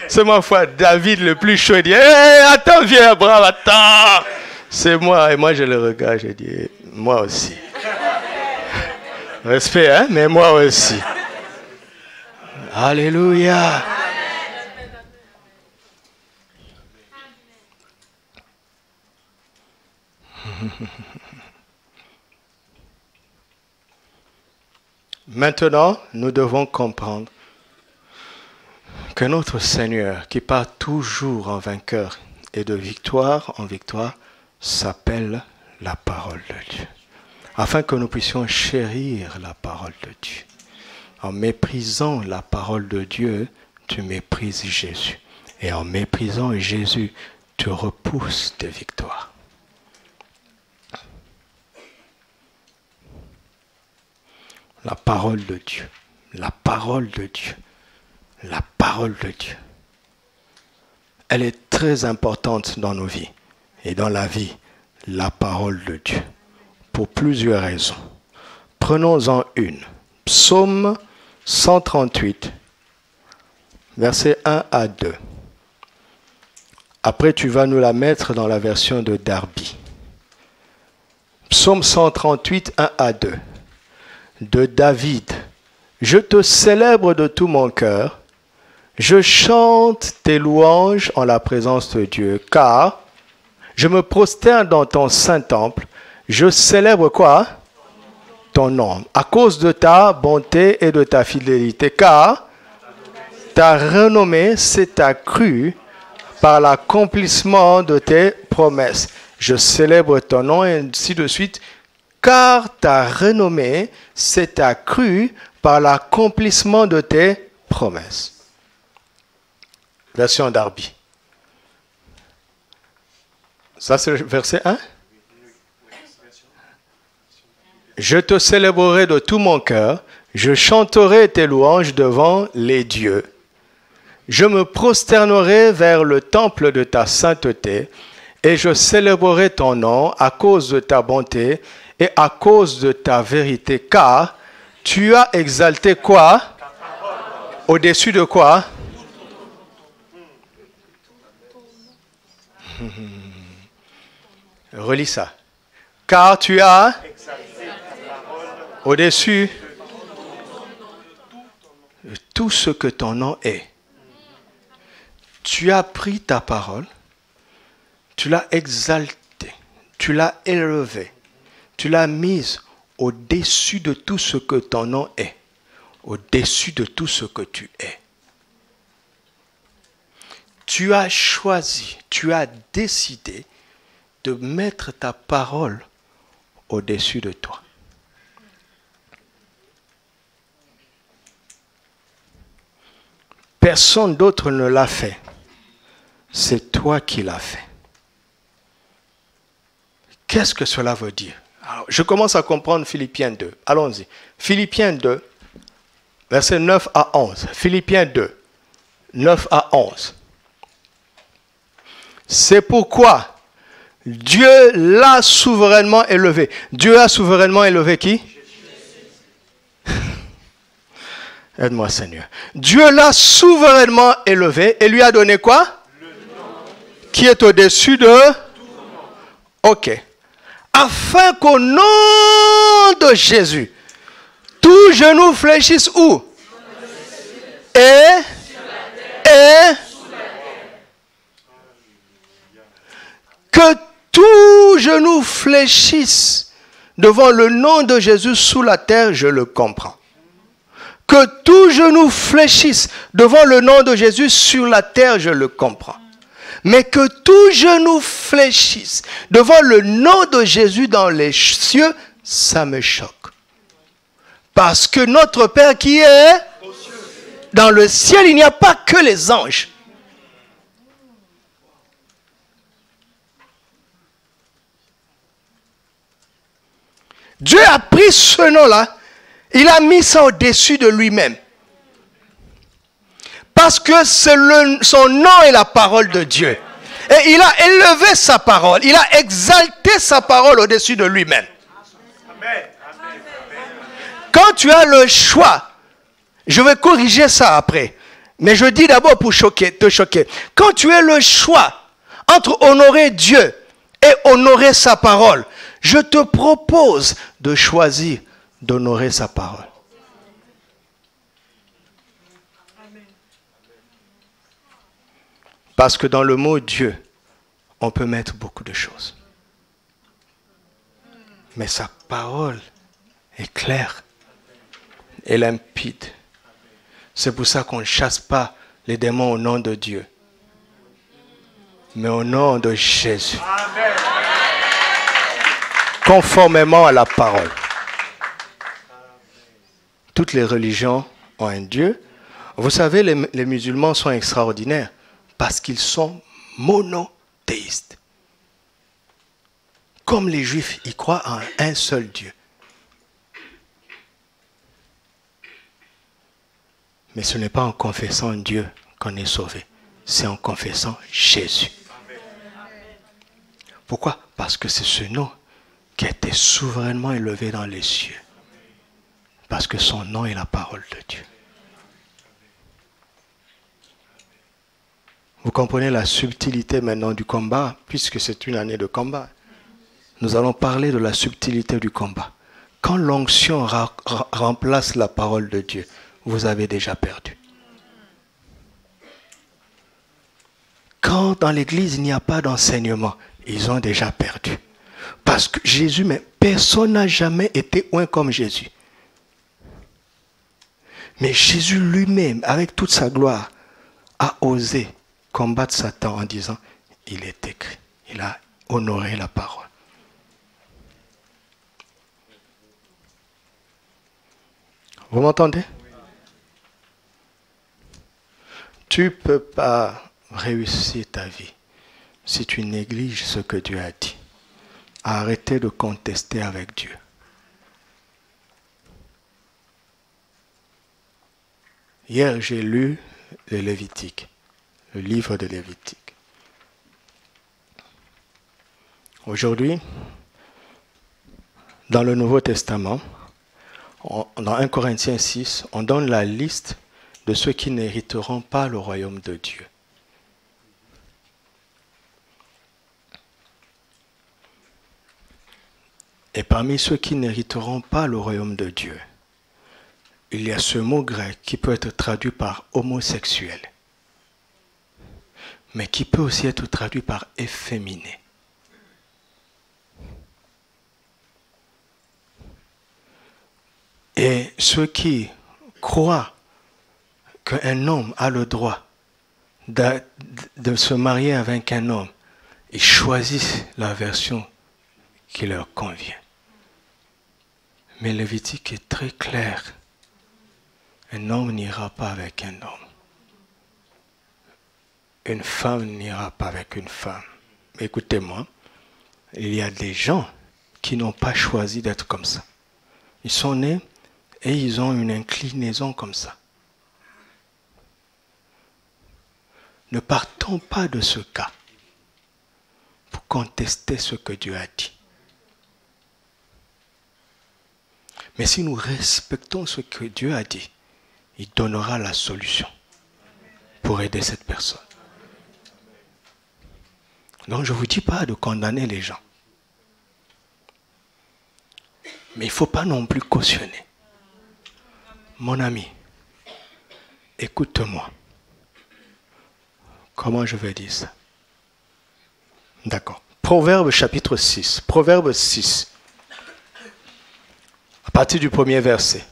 C'est ma foi. David, le plus chaud, il dit, hey, attends, viens, Abraham, attends. C'est moi. Et moi, je le regarde, je dis, moi aussi. Respect, hein? Mais moi aussi. Alléluia. Maintenant, nous devons comprendre que notre Seigneur, qui part toujours en vainqueur et de victoire en victoire, s'appelle la parole de Dieu. Afin que nous puissions chérir la parole de Dieu. En méprisant la parole de Dieu, tu méprises Jésus. Et en méprisant Jésus, tu repousses tes victoires. La parole de Dieu, la parole de Dieu, la parole de Dieu. Elle est très importante dans nos vies et dans la vie, la parole de Dieu, pour plusieurs raisons. Prenons-en une. Psaume 138, versets 1 à 2. Après, tu vas nous la mettre dans la version de Darby. Psaume 138, 1 à 2. De David. Je te célèbre de tout mon cœur. Je chante tes louanges en la présence de Dieu, car je me prosterne dans ton saint temple. Je célèbre quoi? Ton nom. À cause de ta bonté et de ta fidélité, car ta renommée s'est accrue par l'accomplissement de tes promesses. Je célèbre ton nom et ainsi de suite. Car ta renommée s'est accrue par l'accomplissement de tes promesses. Version Darby. Ça, c'est le verset 1. Je te célébrerai de tout mon cœur, je chanterai tes louanges devant les dieux. Je me prosternerai vers le temple de ta sainteté, et je célébrerai ton nom à cause de ta bonté et à cause de ta vérité, car tu as exalté quoi? Au-dessus de quoi? Relis ça. Car tu as au-dessus de tout ce que ton nom est. Tu as pris ta parole, tu l'as exaltée, tu l'as élevée, tu l'as mise au-dessus de tout ce que ton nom est, au-dessus de tout ce que tu es. Tu as choisi, tu as décidé de mettre ta parole au-dessus de toi. Personne d'autre ne l'a fait. C'est toi qui l'as fait. Qu'est-ce que cela veut dire? Alors, je commence à comprendre Philippiens 2. Allons-y. Philippiens 2, versets 9 à 11. Philippiens 2, 9 à 11. C'est pourquoi Dieu l'a souverainement élevé. Dieu a souverainement élevé qui? Aide-moi, Seigneur. Dieu l'a souverainement élevé et lui a donné quoi? Le nom. Qui est au-dessus de? Tout nom. Ok. Afin qu'au nom de Jésus, tout genou fléchisse où? Et que tout genou fléchisse devant le nom de Jésus sous la terre, je le comprends. Que tout genou fléchisse devant le nom de Jésus sur la terre, je le comprends. Mais que tout genou fléchisse devant le nom de Jésus dans les cieux, ça me choque. Parce que notre Père qui est dans le ciel, il n'y a pas que les anges. Dieu a pris ce nom-là, il a mis ça au-dessus de lui-même. Parce que son nom est la parole de Dieu. Et il a élevé sa parole, il a exalté sa parole au-dessus de lui-même. Quand tu as le choix, je vais corriger ça après, mais je dis d'abord pour te choquer. Quand tu as le choix entre honorer Dieu et honorer sa parole, je te propose de choisir d'honorer sa parole. Parce que dans le mot Dieu, on peut mettre beaucoup de choses. Mais sa parole est claire et limpide. C'est pour ça qu'on ne chasse pas les démons au nom de Dieu, mais au nom de Jésus. Amen. Conformément à la parole. Toutes les religions ont un Dieu. Vous savez, les musulmans sont extraordinaires parce qu'ils sont monothéistes. Comme les Juifs, ils croient en un seul Dieu. Mais ce n'est pas en confessant Dieu qu'on est sauvé. C'est en confessant Jésus. Pourquoi? Parce que c'est ce nom qui a été souverainement élevé dans les cieux. Parce que son nom est la parole de Dieu. Vous comprenez la subtilité maintenant du combat, puisque c'est une année de combat. Nous allons parler de la subtilité du combat. Quand l'onction remplace la parole de Dieu, vous avez déjà perdu. Quand dans l'église il n'y a pas d'enseignement, ils ont déjà perdu. Parce que Jésus, mais personne n'a jamais été un comme Jésus. Mais Jésus lui-même, avec toute sa gloire, a osé combattre Satan en disant, il est écrit. Il a honoré la parole. Vous m'entendez? Tu ne peux pas réussir ta vie si tu négliges ce que Dieu a dit. Arrêtez de contester avec Dieu. Hier, j'ai lu le Lévitique, le livre de Lévitique. Aujourd'hui, dans le Nouveau Testament, dans 1 Corinthiens 6, on donne la liste de ceux qui n'hériteront pas le royaume de Dieu. Et parmi ceux qui n'hériteront pas le royaume de Dieu, il y a ce mot grec qui peut être traduit par homosexuel, mais qui peut aussi être traduit par efféminé. Et ceux qui croient qu'un homme a le droit de se marier avec un homme, ils choisissent la version qui leur convient. Mais Lévitique est très clair. Un homme n'ira pas avec un homme. Une femme n'ira pas avec une femme. Écoutez-moi, il y a des gens qui n'ont pas choisi d'être comme ça. Ils sont nés et ils ont une inclinaison comme ça. Ne partons pas de ce cas pour contester ce que Dieu a dit. Mais si nous respectons ce que Dieu a dit, il donnera la solution pour aider cette personne. Donc je ne vous dis pas de condamner les gens. Mais il ne faut pas non plus cautionner. Mon ami, écoute-moi. Comment je vais dire ça? D'accord. Proverbe chapitre 6. Proverbe 6. À partir du premier verset.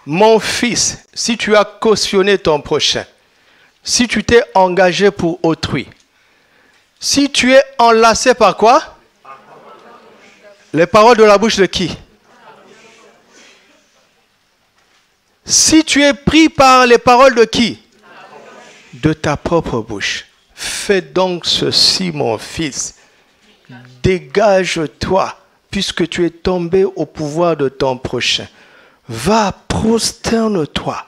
Mon fils, si tu as cautionné ton prochain, si tu t'es engagé pour autrui, si tu es enlacé par quoi? Les paroles de la bouche de qui? Si tu es pris par les paroles de qui? De ta propre bouche. Fais donc ceci, mon fils. Dégage-toi, puisque tu es tombé au pouvoir de ton prochain. Va, prosterne-toi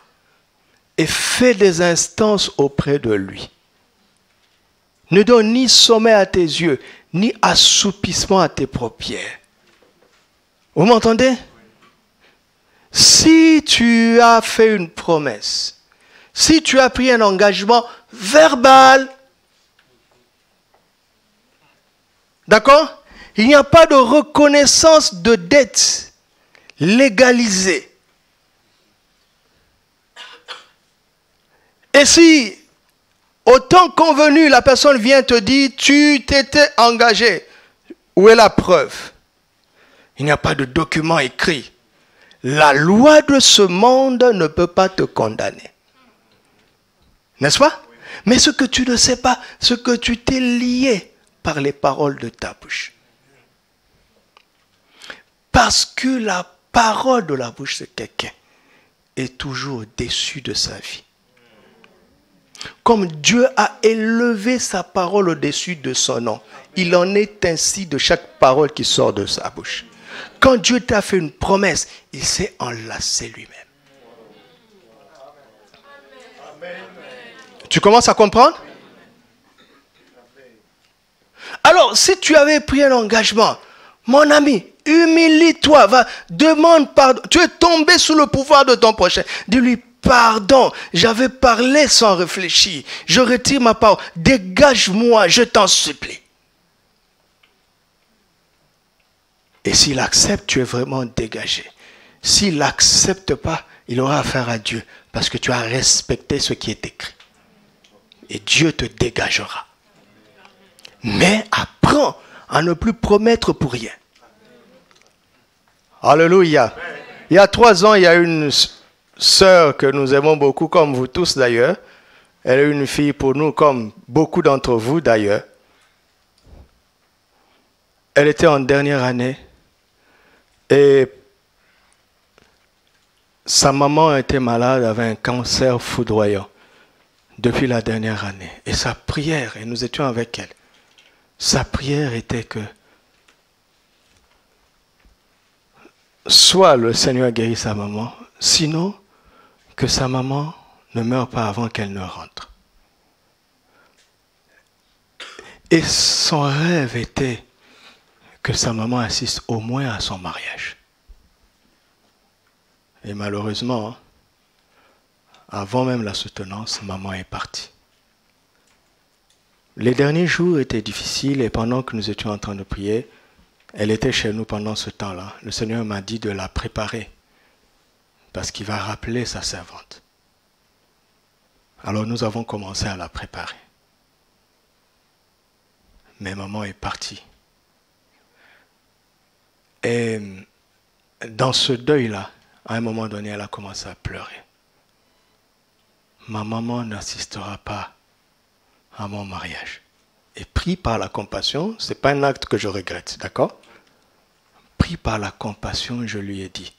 et fais des instances auprès de lui. Ne donne ni sommeil à tes yeux, ni assoupissement à tes paupières. Vous m'entendez? Si tu as fait une promesse, si tu as pris un engagement verbal, d'accord? Il n'y a pas de reconnaissance de dette légalisée. Et si, au temps convenu, la personne vient te dire, tu t'étais engagé, où est la preuve? Il n'y a pas de document écrit. La loi de ce monde ne peut pas te condamner. N'est-ce pas? Mais ce que tu ne sais pas, ce que tu t'es lié par les paroles de ta bouche. Parce que la parole de la bouche de quelqu'un est toujours déçue de sa vie. Comme Dieu a élevé sa parole au-dessus de son nom, il en est ainsi de chaque parole qui sort de sa bouche. Quand Dieu t'a fait une promesse, il s'est enlacé lui-même. Tu commences à comprendre? Alors, si tu avais pris un engagement, mon ami, humilie-toi, va, demande pardon. Tu es tombé sous le pouvoir de ton prochain. Dis-lui, pardon, j'avais parlé sans réfléchir. Je retire ma parole. Dégage-moi, je t'en supplie. Et s'il accepte, tu es vraiment dégagé. S'il n'accepte pas, il aura affaire à Dieu. Parce que tu as respecté ce qui est écrit. Et Dieu te dégagera. Mais apprends à ne plus promettre pour rien. Alléluia. Il y a 3 ans, il y a une sœur que nous aimons beaucoup, comme vous tous d'ailleurs. Elle est une fille pour nous, comme beaucoup d'entre vous d'ailleurs. Elle était en dernière année. Et sa maman était malade, avait un cancer foudroyant depuis la dernière année. Et sa prière, et nous étions avec elle, sa prière était que soit le Seigneur guérit sa maman, sinon que sa maman ne meure pas avant qu'elle ne rentre. Et son rêve était que sa maman assiste au moins à son mariage. Et malheureusement, avant même la soutenance, maman est partie. Les derniers jours étaient difficiles et pendant que nous étions en train de prier, Elle était chez nous pendant ce temps-là. Le Seigneur m'a dit de la préparer parce qu'il va rappeler sa servante. Alors nous avons commencé à la préparer. Mais maman est partie. Et dans ce deuil-là, à un moment donné, elle a commencé à pleurer. Ma maman n'assistera pas à mon mariage. Et pris par la compassion, ce n'est pas un acte que je regrette, d'accord? Pris par la compassion, je lui ai dit,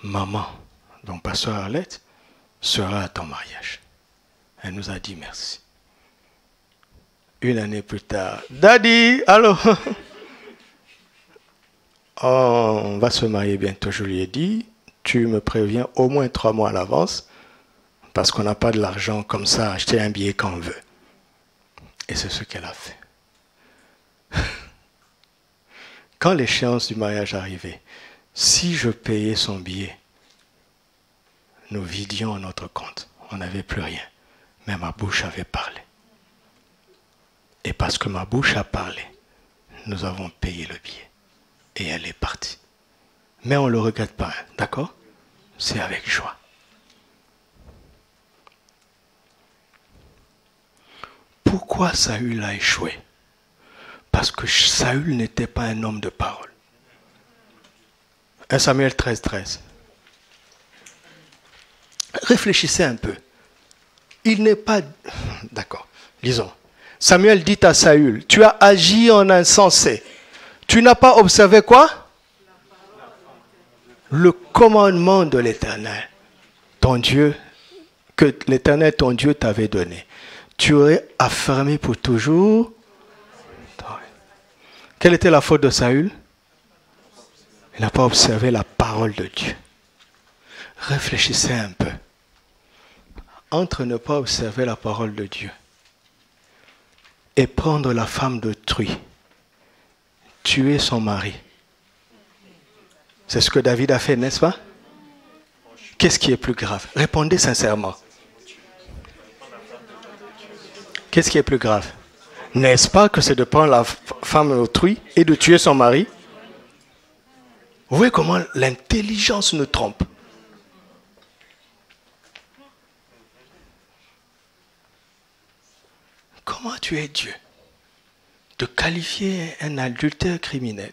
maman, donc pasteur Arlette, sera à ton mariage. Elle nous a dit merci. Une année plus tard, Daddy, allô? On va se marier bientôt, je lui ai dit, tu me préviens au moins 3 mois à l'avance, parce qu'on n'a pas de l'argent comme ça, acheter un billet quand on veut. Et c'est ce qu'elle a fait. Quand l'échéance du mariage arrivait, si je payais son billet, nous vidions notre compte. On n'avait plus rien. Mais ma bouche avait parlé. Et parce que ma bouche a parlé, nous avons payé le billet. Et elle est partie. Mais on ne le regrette pas, hein, d'accord? C'est avec joie. Pourquoi Saül a échoué? Parce que Saül n'était pas un homme de parole. 1 Samuel 13, 13. Réfléchissez un peu. Il n'est pas... D'accord, lisons. Samuel dit à Saül, tu as agi en insensé. Tu n'as pas observé quoi? Le commandement de l'Éternel, ton Dieu, que l'Éternel, ton Dieu, t'avait donné. Tu aurais affermi pour toujours. Quelle était la faute de Saül? Il n'a pas observé la parole de Dieu. Réfléchissez un peu. Entre ne pas observer la parole de Dieu et prendre la femme d'autrui, tuer son mari. C'est ce que David a fait, n'est-ce pas? Qu'est-ce qui est plus grave? Répondez sincèrement. Qu'est-ce qui est plus grave? N'est-ce pas que c'est de prendre la femme d'autrui et de tuer son mari? Vous voyez comment l'intelligence nous trompe. Comment tu es Dieu de qualifier un adultère criminel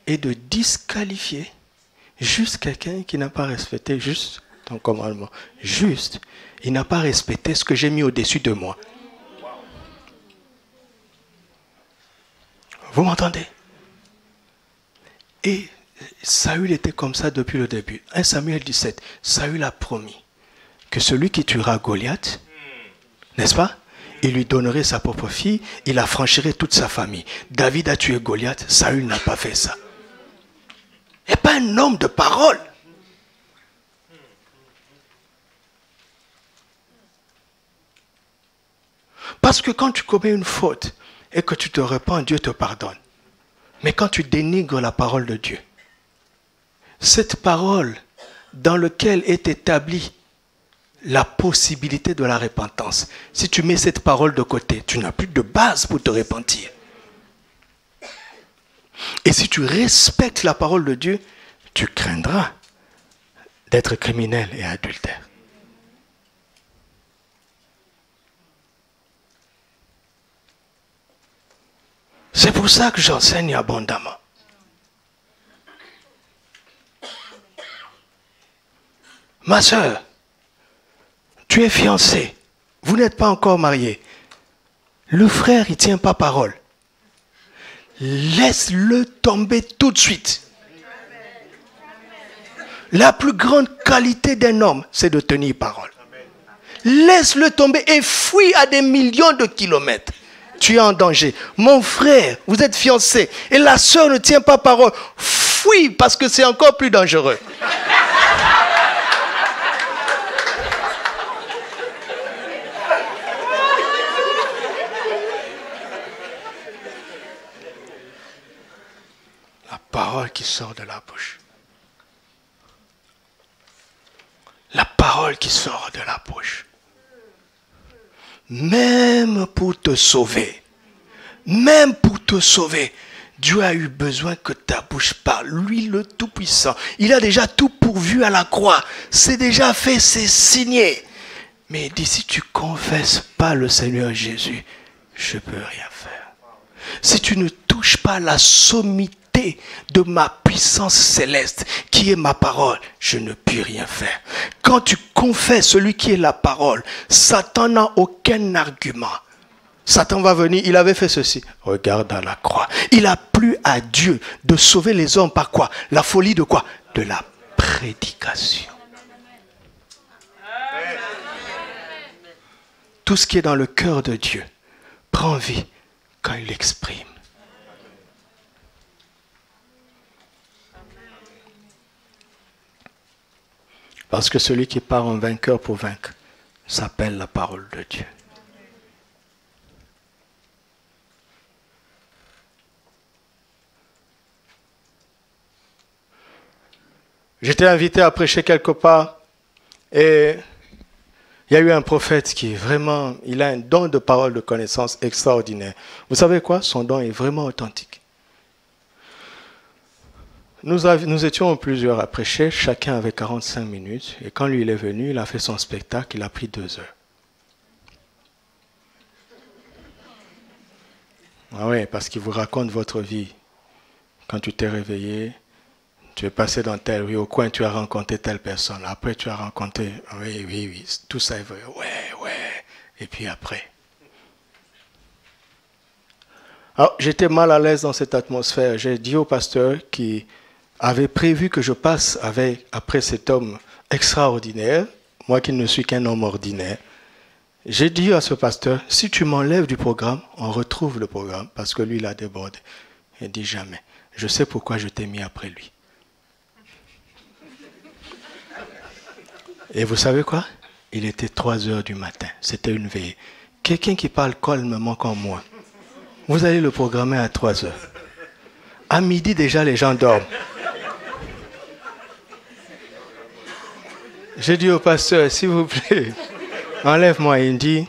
et de disqualifier juste quelqu'un qui n'a pas respecté juste ton commandement. Juste, il n'a pas respecté ce que j'ai mis au-dessus de moi. Vous m'entendez? Et Saül était comme ça depuis le début. 1 Samuel 17, Saül a promis que celui qui tuera Goliath, n'est-ce pas? Il lui donnerait sa propre fille, il affranchirait toute sa famille. David a tué Goliath, Saül n'a pas fait ça. Il n'est pas un homme de parole. Parce que quand tu commets une faute et que tu te repens, Dieu te pardonne. Mais quand tu dénigres la parole de Dieu, cette parole dans laquelle est établie la possibilité de la repentance, si tu mets cette parole de côté, tu n'as plus de base pour te repentir. Et si tu respectes la parole de Dieu, tu craindras d'être criminel et adultère. C'est pour ça que j'enseigne abondamment. Ma soeur, tu es fiancée, vous n'êtes pas encore mariée. Le frère, il ne tient pas parole. Laisse-le tomber tout de suite. La plus grande qualité d'un homme, c'est de tenir parole. Laisse-le tomber et fuis à des millions de kilomètres. Tu es en danger. Mon frère, vous êtes fiancé et la sœur ne tient pas parole. Fuis parce que c'est encore plus dangereux. La parole qui sort de la bouche. La parole qui sort de la bouche. Même pour te sauver, Même pour te sauver, Dieu a eu besoin que ta bouche parle. Lui, le Tout-Puissant, il a déjà tout pourvu à la croix. C'est déjà fait, c'est signé. Mais il dit, si tu ne confesses pas le Seigneur Jésus, je ne peux rien faire. Si tu ne touches pas la sommité de ma puissance céleste, qui est ma parole, je ne puis rien faire. Quand tu confesses celui qui est la parole, Satan n'a aucun argument. Satan va venir, il avait fait ceci. Regarde à la croix. Il a plu à Dieu de sauver les hommes par quoi? La folie de quoi? De la prédication. Tout ce qui est dans le cœur de Dieu prend vie quand il l'exprime. Parce que celui qui part en vainqueur pour vaincre s'appelle la parole de Dieu. J'étais invité à prêcher quelque part et il y a eu un prophète qui vraiment, il a un don de parole de connaissance extraordinaire. Vous savez quoi? Son don est vraiment authentique. Nous étions plusieurs à prêcher, chacun avait 45 minutes. Et quand lui il est venu, il a fait son spectacle, il a pris 2 heures. Ah oui, parce qu'il vous raconte votre vie. Quand tu t'es réveillé, tu es passé dans telle rue, au coin tu as rencontré telle personne. Après tu as rencontré, oui, tout ça est vrai, ouais. Et puis après. Alors j'étais mal à l'aise dans cette atmosphère. J'ai dit au pasteur qui avait prévu que je passe après cet homme extraordinaire, moi qui ne suis qu'un homme ordinaire. J'ai dit à ce pasteur, si tu m'enlèves du programme, on retrouve le programme, parce que lui il a débordé. Il dit jamais. Je sais pourquoi je t'ai mis après lui. Et vous savez quoi? Il était 3 heures du matin. C'était une veillée. Quelqu'un qui parle calmement comme moi. Vous allez le programmer à 3 heures. À midi, déjà, les gens dorment. J'ai dit au pasteur, s'il vous plaît, enlève-moi. Il dit,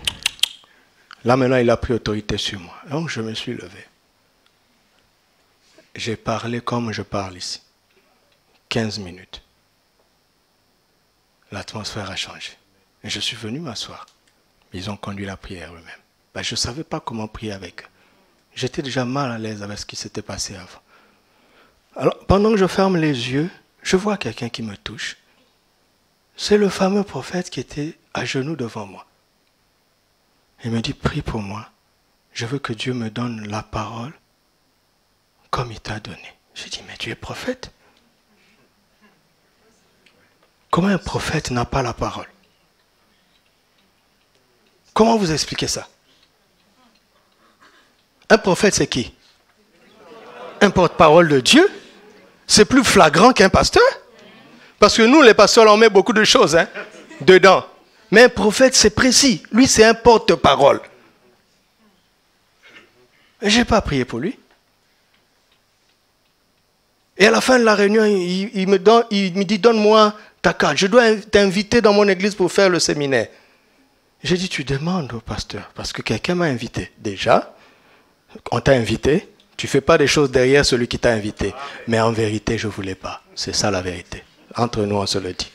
là maintenant, il a pris autorité sur moi. Donc, je me suis levé. J'ai parlé comme je parle ici. 15 minutes. L'atmosphère a changé. Et je suis venu m'asseoir. Ils ont conduit la prière eux-mêmes. Je ne savais pas comment prier avec eux. J'étais déjà mal à l'aise avec ce qui s'était passé avant. Alors, pendant que je ferme les yeux, je vois quelqu'un qui me touche. C'est le fameux prophète qui était à genoux devant moi. Il me dit, prie pour moi. Je veux que Dieu me donne la parole comme il t'a donné. J'ai dit, mais tu es prophète? Comment un prophète n'a pas la parole? Comment vous expliquez ça? Un prophète, c'est qui? Un porte-parole de Dieu? C'est plus flagrant qu'un pasteur? Parce que nous, les pasteurs, on met beaucoup de choses dedans. Mais un prophète, c'est précis. Lui, c'est un porte-parole. Et je n'ai pas prié pour lui. Et à la fin de la réunion, il me dit, donne-moi ta carte. Je dois t'inviter dans mon église pour faire le séminaire. J'ai dit, tu demandes au pasteur, parce que quelqu'un m'a invité. Déjà, on t'a invité, tu ne fais pas des choses derrière celui qui t'a invité. Mais en vérité, je ne voulais pas. C'est ça la vérité. Entre nous, on se le dit.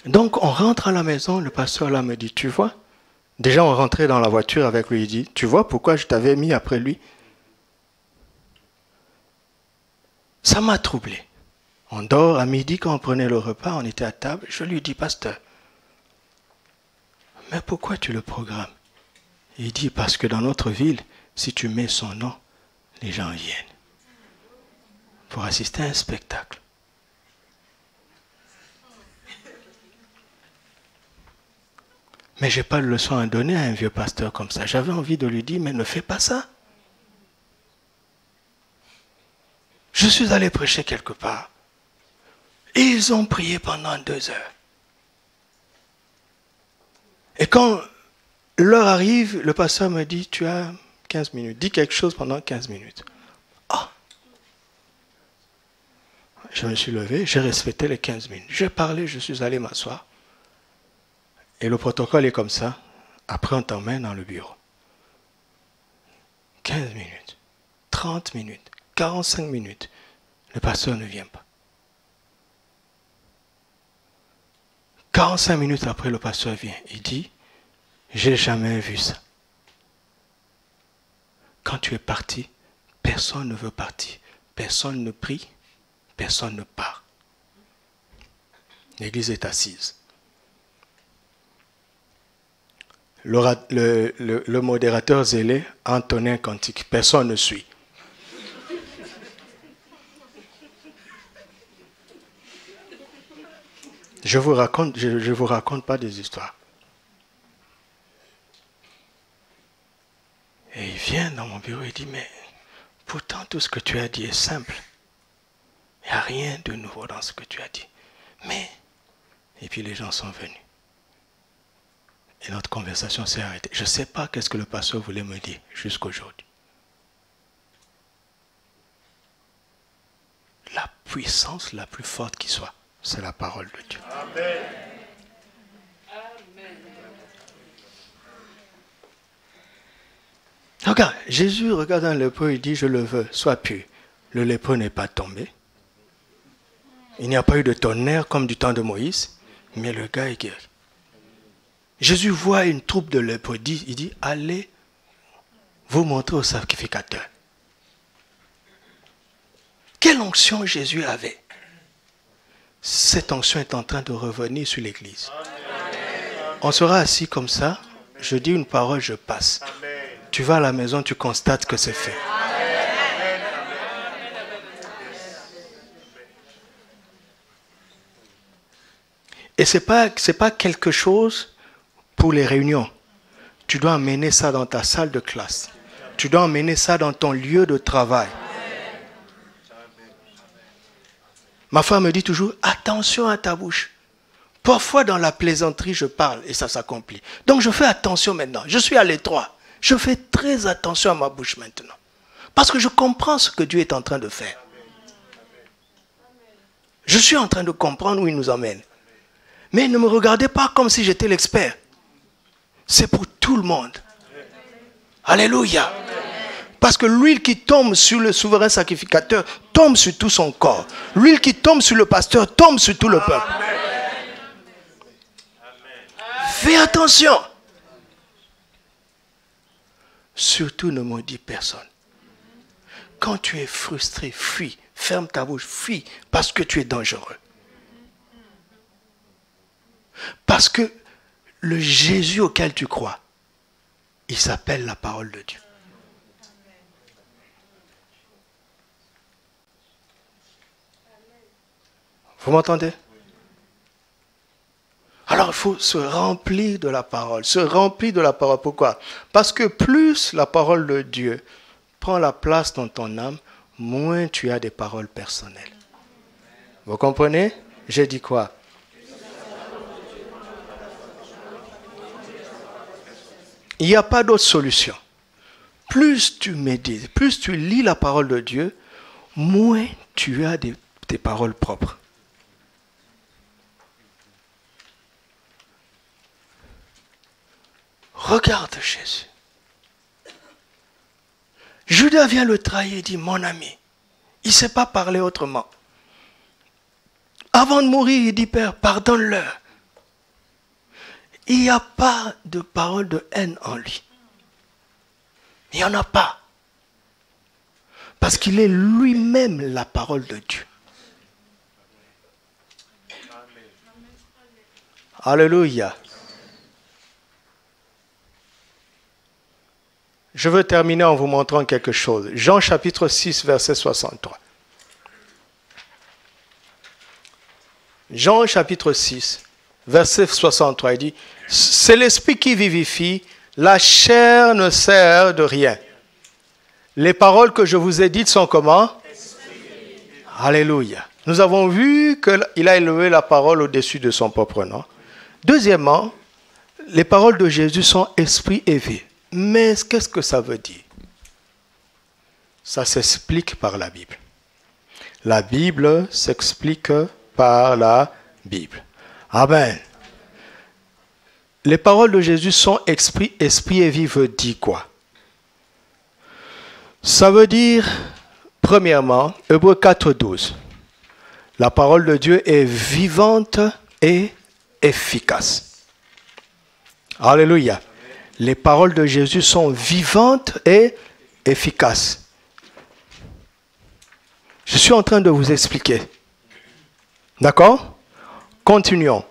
Donc, on rentre à la maison, le pasteur là me dit, tu vois? Déjà, on rentrait dans la voiture avec lui, il dit, tu vois pourquoi je t'avais mis après lui? Ça m'a troublé. On dort à midi, quand on prenait le repas, on était à table. Je lui dis, pasteur, mais pourquoi tu le programmes? Il dit, parce que dans notre ville, si tu mets son nom, les gens viennent pour assister à un spectacle. Mais je n'ai pas de leçon à donner à un vieux pasteur comme ça. J'avais envie de lui dire, mais ne fais pas ça. Je suis allé prêcher quelque part. Et ils ont prié pendant 2 heures. Et quand l'heure arrive, le pasteur me dit, tu as 15 minutes. Dis quelque chose pendant 15 minutes. Ah! Je me suis levé, j'ai respecté les 15 minutes. J'ai parlé, je suis allé m'asseoir. Et le protocole est comme ça. Après, on t'emmène dans le bureau. 15 minutes, 30 minutes, 45 minutes, le pasteur ne vient pas. 45 minutes après, le pasteur vient. Il dit, j'ai jamais vu ça. Quand tu es parti, personne ne veut partir. Personne ne prie, personne ne part. L'église est assise. Le modérateur zélé a entonné un cantique. Personne ne suit. Je vous raconte pas des histoires. Et il vient dans mon bureau et dit, mais pourtant tout ce que tu as dit est simple. Il n'y a rien de nouveau dans ce que tu as dit. Mais, et puis les gens sont venus. Et notre conversation s'est arrêtée. Je ne sais pas qu'est-ce que le pasteur voulait me dire jusqu'aujourd'hui. La puissance la plus forte qui soit, c'est la parole de Dieu. Amen. Regarde, Jésus regarde un lépreux, il dit, je le veux, sois pur. Le lépreux n'est pas tombé. Il n'y a pas eu de tonnerre comme du temps de Moïse, mais le gars est guéri. Jésus voit une troupe de lépreux, il dit, allez vous montrer au sacrificateur. Quelle onction Jésus avait? Cette onction est en train de revenir sur l'Église. On sera assis comme ça, je dis une parole, je passe. Tu vas à la maison, tu constates que c'est fait. Et ce n'est pas quelque chose pour les réunions. Tu dois emmener ça dans ta salle de classe. Tu dois emmener ça dans ton lieu de travail. Ma femme me dit toujours, attention à ta bouche. Parfois dans la plaisanterie, je parle et ça s'accomplit. Donc je fais attention maintenant. Je suis à l'étroit. Je fais très attention à ma bouche maintenant. Parce que je comprends ce que Dieu est en train de faire. Je suis en train de comprendre où il nous emmène. Mais ne me regardez pas comme si j'étais l'expert. C'est pour tout le monde. Alléluia. Parce que l'huile qui tombe sur le souverain sacrificateur tombe sur tout son corps. L'huile qui tombe sur le pasteur tombe sur tout le peuple. Fais attention. Surtout ne maudis personne. Quand tu es frustré, fuis. Ferme ta bouche, fuis. Parce que tu es dangereux. Parce que le Jésus auquel tu crois, il s'appelle la parole de Dieu. Vous m'entendez? Alors il faut se remplir de la parole. Se remplir de la parole. Pourquoi? Parce que plus la parole de Dieu prend la place dans ton âme, moins tu as des paroles personnelles. Vous comprenez? J'ai dit quoi? Il n'y a pas d'autre solution. Plus tu médites, plus tu lis la parole de Dieu, moins tu as des paroles propres. Regarde Jésus. Judas vient le trahir et dit, mon ami, il ne sait pas parler autrement. Avant de mourir, il dit, Père, pardonne-leur. Il n'y a pas de parole de haine en lui. Il n'y en a pas. Parce qu'il est lui-même la parole de Dieu. Alléluia. Je veux terminer en vous montrant quelque chose. Jean chapitre 6, verset 63. Jean chapitre 6, verset 63, il dit, c'est l'esprit qui vivifie, la chair ne sert de rien. Les paroles que je vous ai dites sont comment? Alléluia. Nous avons vu qu'il a élevé la parole au-dessus de son propre nom. Deuxièmement, les paroles de Jésus sont esprit et vie. Mais qu'est-ce que ça veut dire? Ça s'explique par la Bible. La Bible s'explique par la Bible. Amen. Les paroles de Jésus sont esprit et vie veut dire quoi? Ça veut dire, premièrement, Hébreux 4:12. La parole de Dieu est vivante et efficace. Alléluia. Les paroles de Jésus sont vivantes et efficaces. Je suis en train de vous expliquer. D'accord? Continuons.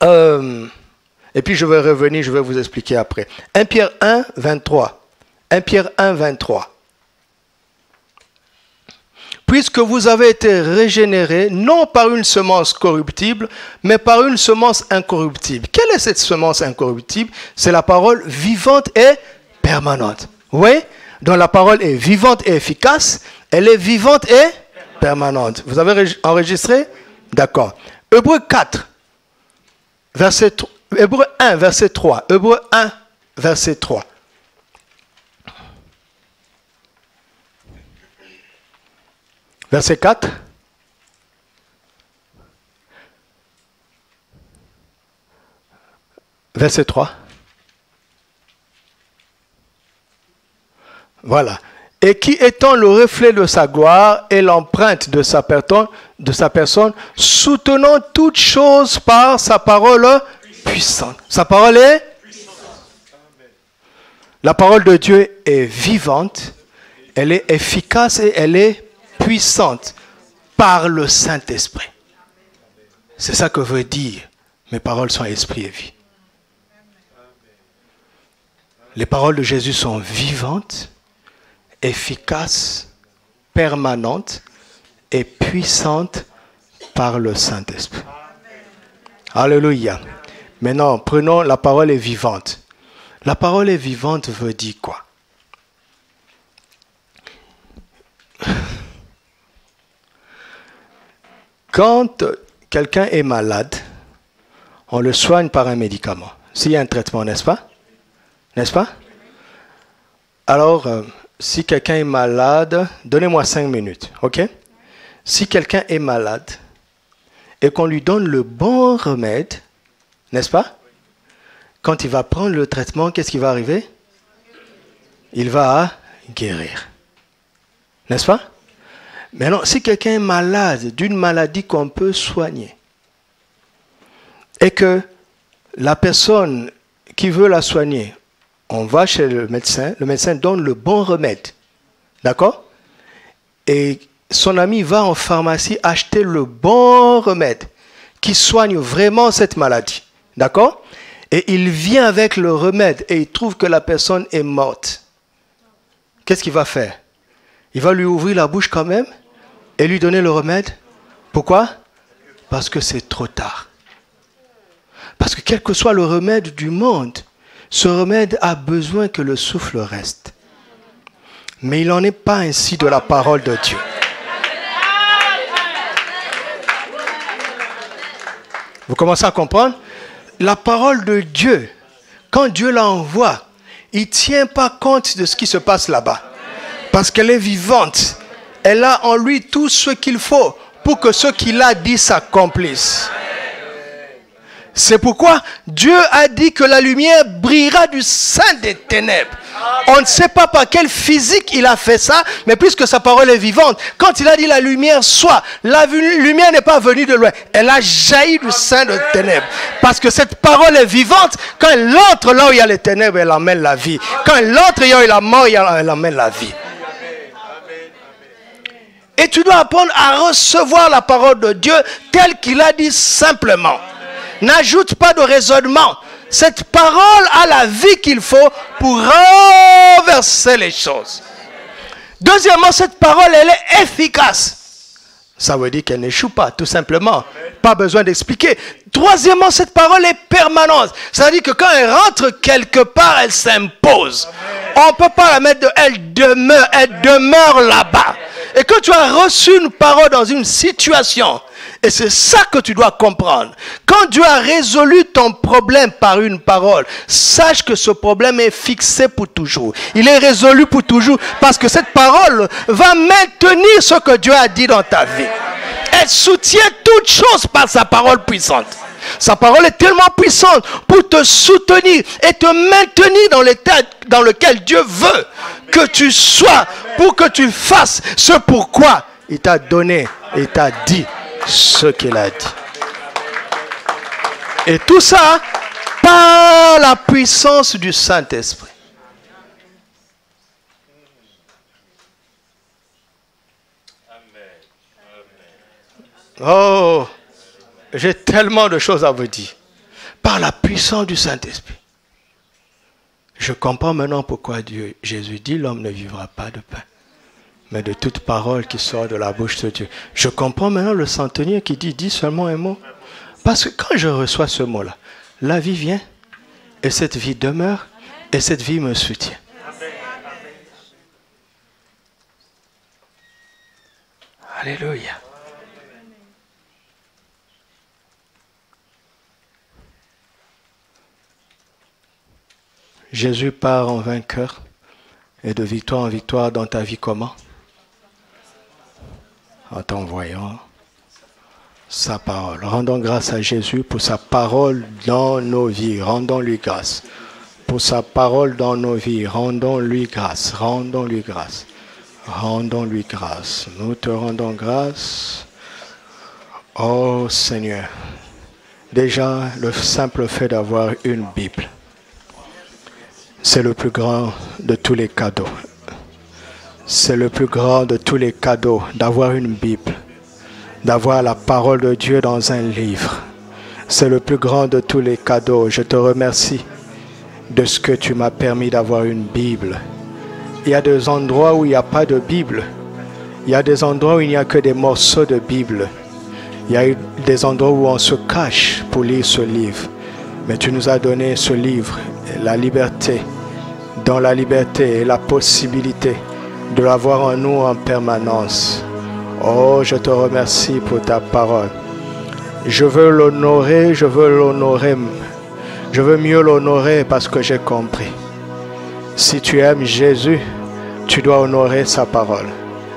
Et puis je vais revenir, je vais vous expliquer après. 1 Pierre 1, 23. 1 Pierre 1, 23. Puisque vous avez été régénérés, non par une semence corruptible, mais par une semence incorruptible. Quelle est cette semence incorruptible? C'est la parole vivante et permanente. Oui? Donc la parole est vivante et efficace. Elle est vivante et permanente. Vous avez enregistré? D'accord. Hébreux 4, verset 3. Hébreux 1, verset 3. Hébreux 1, verset 3. Verset 4. Verset 3. Voilà. Et qui étant le reflet de sa gloire et l'empreinte de sa personne, soutenant toutes choses par sa parole puissante. Sa parole est puissante. La parole de Dieu est vivante, elle est efficace et elle est puissante par le Saint-Esprit. C'est ça que veut dire mes paroles sont esprit et vie. Les paroles de Jésus sont vivantes, efficaces, permanentes et puissantes par le Saint-Esprit. Alléluia. Maintenant, prenons la parole est vivante. La parole est vivante veut dire quoi? Quand quelqu'un est malade, on le soigne par un médicament. S'il y a un traitement, n'est-ce pas? N'est-ce pas? Alors, si quelqu'un est malade, donnez-moi 5 minutes, ok? Si quelqu'un est malade et qu'on lui donne le bon remède, n'est-ce pas? Quand il va prendre le traitement, qu'est-ce qui va arriver? Il va guérir. N'est-ce pas? Maintenant, si quelqu'un est malade d'une maladie qu'on peut soigner et que la personne qui veut la soigner, on va chez le médecin donne le bon remède, d'accord? Et son ami va en pharmacie acheter le bon remède qui soigne vraiment cette maladie, d'accord? Et il vient avec le remède et il trouve que la personne est morte. Qu'est-ce qu'il va faire? Il va lui ouvrir la bouche quand même et lui donner le remède. Pourquoi? Parce que c'est trop tard. Parce que quel que soit le remède du monde, ce remède a besoin que le souffle reste. Mais il n'en est pas ainsi de la parole de Dieu. Vous commencez à comprendre? La parole de Dieu, quand Dieu l'envoie, il ne tient pas compte de ce qui se passe là-bas. Parce qu'elle est vivante. Elle a en lui tout ce qu'il faut pour que ce qu'il a dit s'accomplisse. C'est pourquoi Dieu a dit que la lumière brillera du sein des ténèbres. On ne sait pas par quel physique il a fait ça, mais puisque sa parole est vivante, quand il a dit la lumière soit, la lumière n'est pas venue de loin, elle a jailli du sein des ténèbres. Parce que cette parole est vivante, quand elle entre là où il y a les ténèbres, elle emmène la vie. Quand elle entre là où il y a la mort, elle emmène la vie. Et tu dois apprendre à recevoir la parole de Dieu telle qu'il a dit simplement. N'ajoute pas de raisonnement. Cette parole a la vie qu'il faut pour renverser les choses. Deuxièmement, cette parole, elle est efficace. Ça veut dire qu'elle n'échoue pas, tout simplement. Pas besoin d'expliquer. Troisièmement, cette parole est permanente. Ça veut dire que quand elle rentre quelque part, elle s'impose. On ne peut pas la mettre elle demeure là-bas. Et quand tu as reçu une parole dans une situation, et c'est ça que tu dois comprendre. Quand Dieu a résolu ton problème par une parole, sache que ce problème est fixé pour toujours. Il est résolu pour toujours parce que cette parole va maintenir ce que Dieu a dit dans ta vie. Elle soutient toutes choses par sa parole puissante. Sa parole est tellement puissante pour te soutenir et te maintenir dans l'état dans lequel Dieu veut que tu sois, pour que tu fasses ce pourquoi il t'a donné et t'a dit ce qu'il a dit. Et tout ça par la puissance du Saint-Esprit. Oh, j'ai tellement de choses à vous dire. Par la puissance du Saint-Esprit. Je comprends maintenant pourquoi Jésus dit l'homme ne vivra pas de pain, mais de toute parole qui sort de la bouche de Dieu. Je comprends maintenant le centenier qui dit seulement un mot. Parce que quand je reçois ce mot-là, la vie vient, et cette vie demeure, et cette vie me soutient. Alléluia. Jésus part en vainqueur et de victoire en victoire dans ta vie comment? En t'envoyant sa parole. Rendons grâce à Jésus pour sa parole dans nos vies. Rendons-lui grâce. Pour sa parole dans nos vies. Rendons-lui grâce. Rendons-lui grâce. Rendons-lui grâce. Nous te rendons grâce. Oh Seigneur. Déjà, le simple fait d'avoir une Bible. C'est le plus grand de tous les cadeaux. C'est le plus grand de tous les cadeaux d'avoir une Bible, d'avoir la parole de Dieu dans un livre. C'est le plus grand de tous les cadeaux. Je te remercie de ce que tu m'as permis d'avoir une Bible. Il y a des endroits où il n'y a pas de Bible. Il y a des endroits où il n'y a que des morceaux de Bible. Il y a des endroits où on se cache pour lire ce livre. Mais tu nous as donné ce livre, la liberté, dans la liberté et la possibilité de l'avoir en nous en permanence. Oh, je te remercie pour ta parole. Je veux l'honorer, je veux l'honorer. Je veux mieux l'honorer parce que j'ai compris. Si tu aimes Jésus, tu dois honorer sa parole.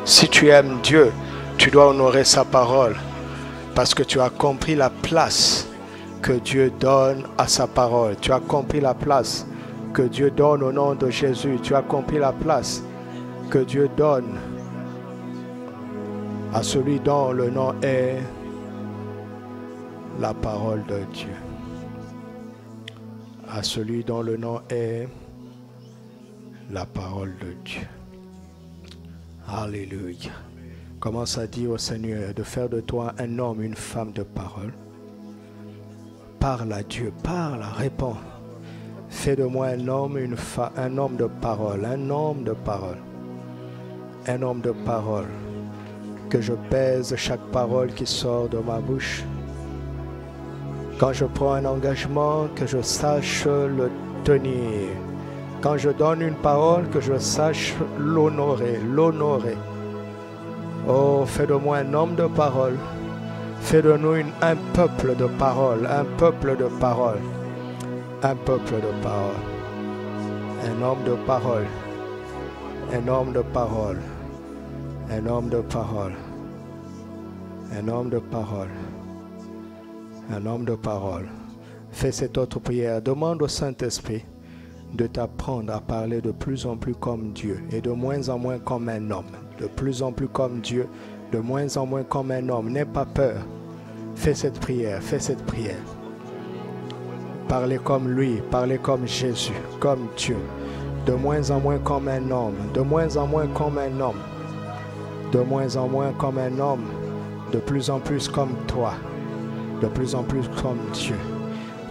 Si tu aimes Dieu, tu dois honorer sa parole parce que tu as compris la place que Dieu donne à sa parole. Tu as compris la place que Dieu donne au nom de Jésus. Tu as compris la place que Dieu donne à celui dont le nom est la parole de Dieu. À celui dont le nom est la parole de Dieu. Alléluia. Commence à dire au Seigneur de faire de toi un homme, une femme de parole. Parle à Dieu, parle, réponds. Fais de moi un homme, un homme de parole, un homme de parole. Un homme de parole. Que je pèse chaque parole qui sort de ma bouche. Quand je prends un engagement, que je sache le tenir. Quand je donne une parole, que je sache l'honorer, l'honorer. Oh, fais de moi un homme de parole. Fais de nous un peuple de parole, un peuple de parole, un peuple de parole, un homme de parole, un homme de parole, un homme de parole, un homme de parole, un homme de parole. Fais cette autre prière. Demande au Saint-Esprit de t'apprendre à parler de plus en plus comme Dieu et de moins en moins comme un homme. De plus en plus comme Dieu, de moins en moins comme un homme. N'aie pas peur. Fais cette prière, fais cette prière. Parlez comme lui, parlez comme Jésus, comme Dieu. De moins en moins comme un homme, de moins en moins comme un homme. De moins en moins comme un homme, de plus en plus comme toi. De plus en plus comme Dieu.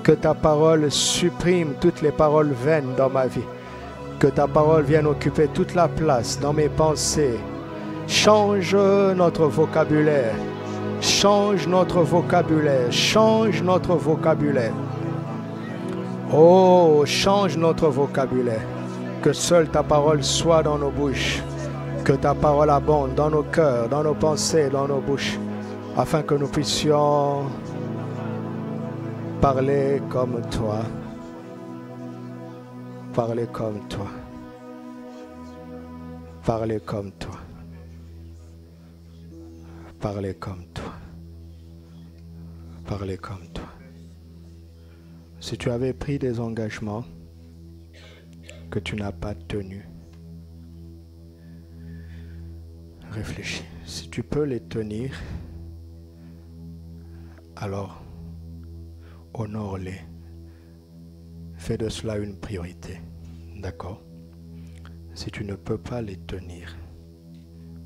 Que ta parole supprime toutes les paroles vaines dans ma vie. Que ta parole vienne occuper toute la place dans mes pensées. Change notre vocabulaire. Change notre vocabulaire. Change notre vocabulaire. Oh, change notre vocabulaire. Que seule ta parole soit dans nos bouches. Que ta parole abonde dans nos cœurs, dans nos pensées, dans nos bouches. Afin que nous puissions parler comme toi. Parler comme toi. Parler comme toi. Parler comme toi. Parler comme toi. Si tu avais pris des engagements que tu n'as pas tenus, réfléchis. Si tu peux les tenir, alors honore-les. Fais de cela une priorité. D'accord? Si tu ne peux pas les tenir,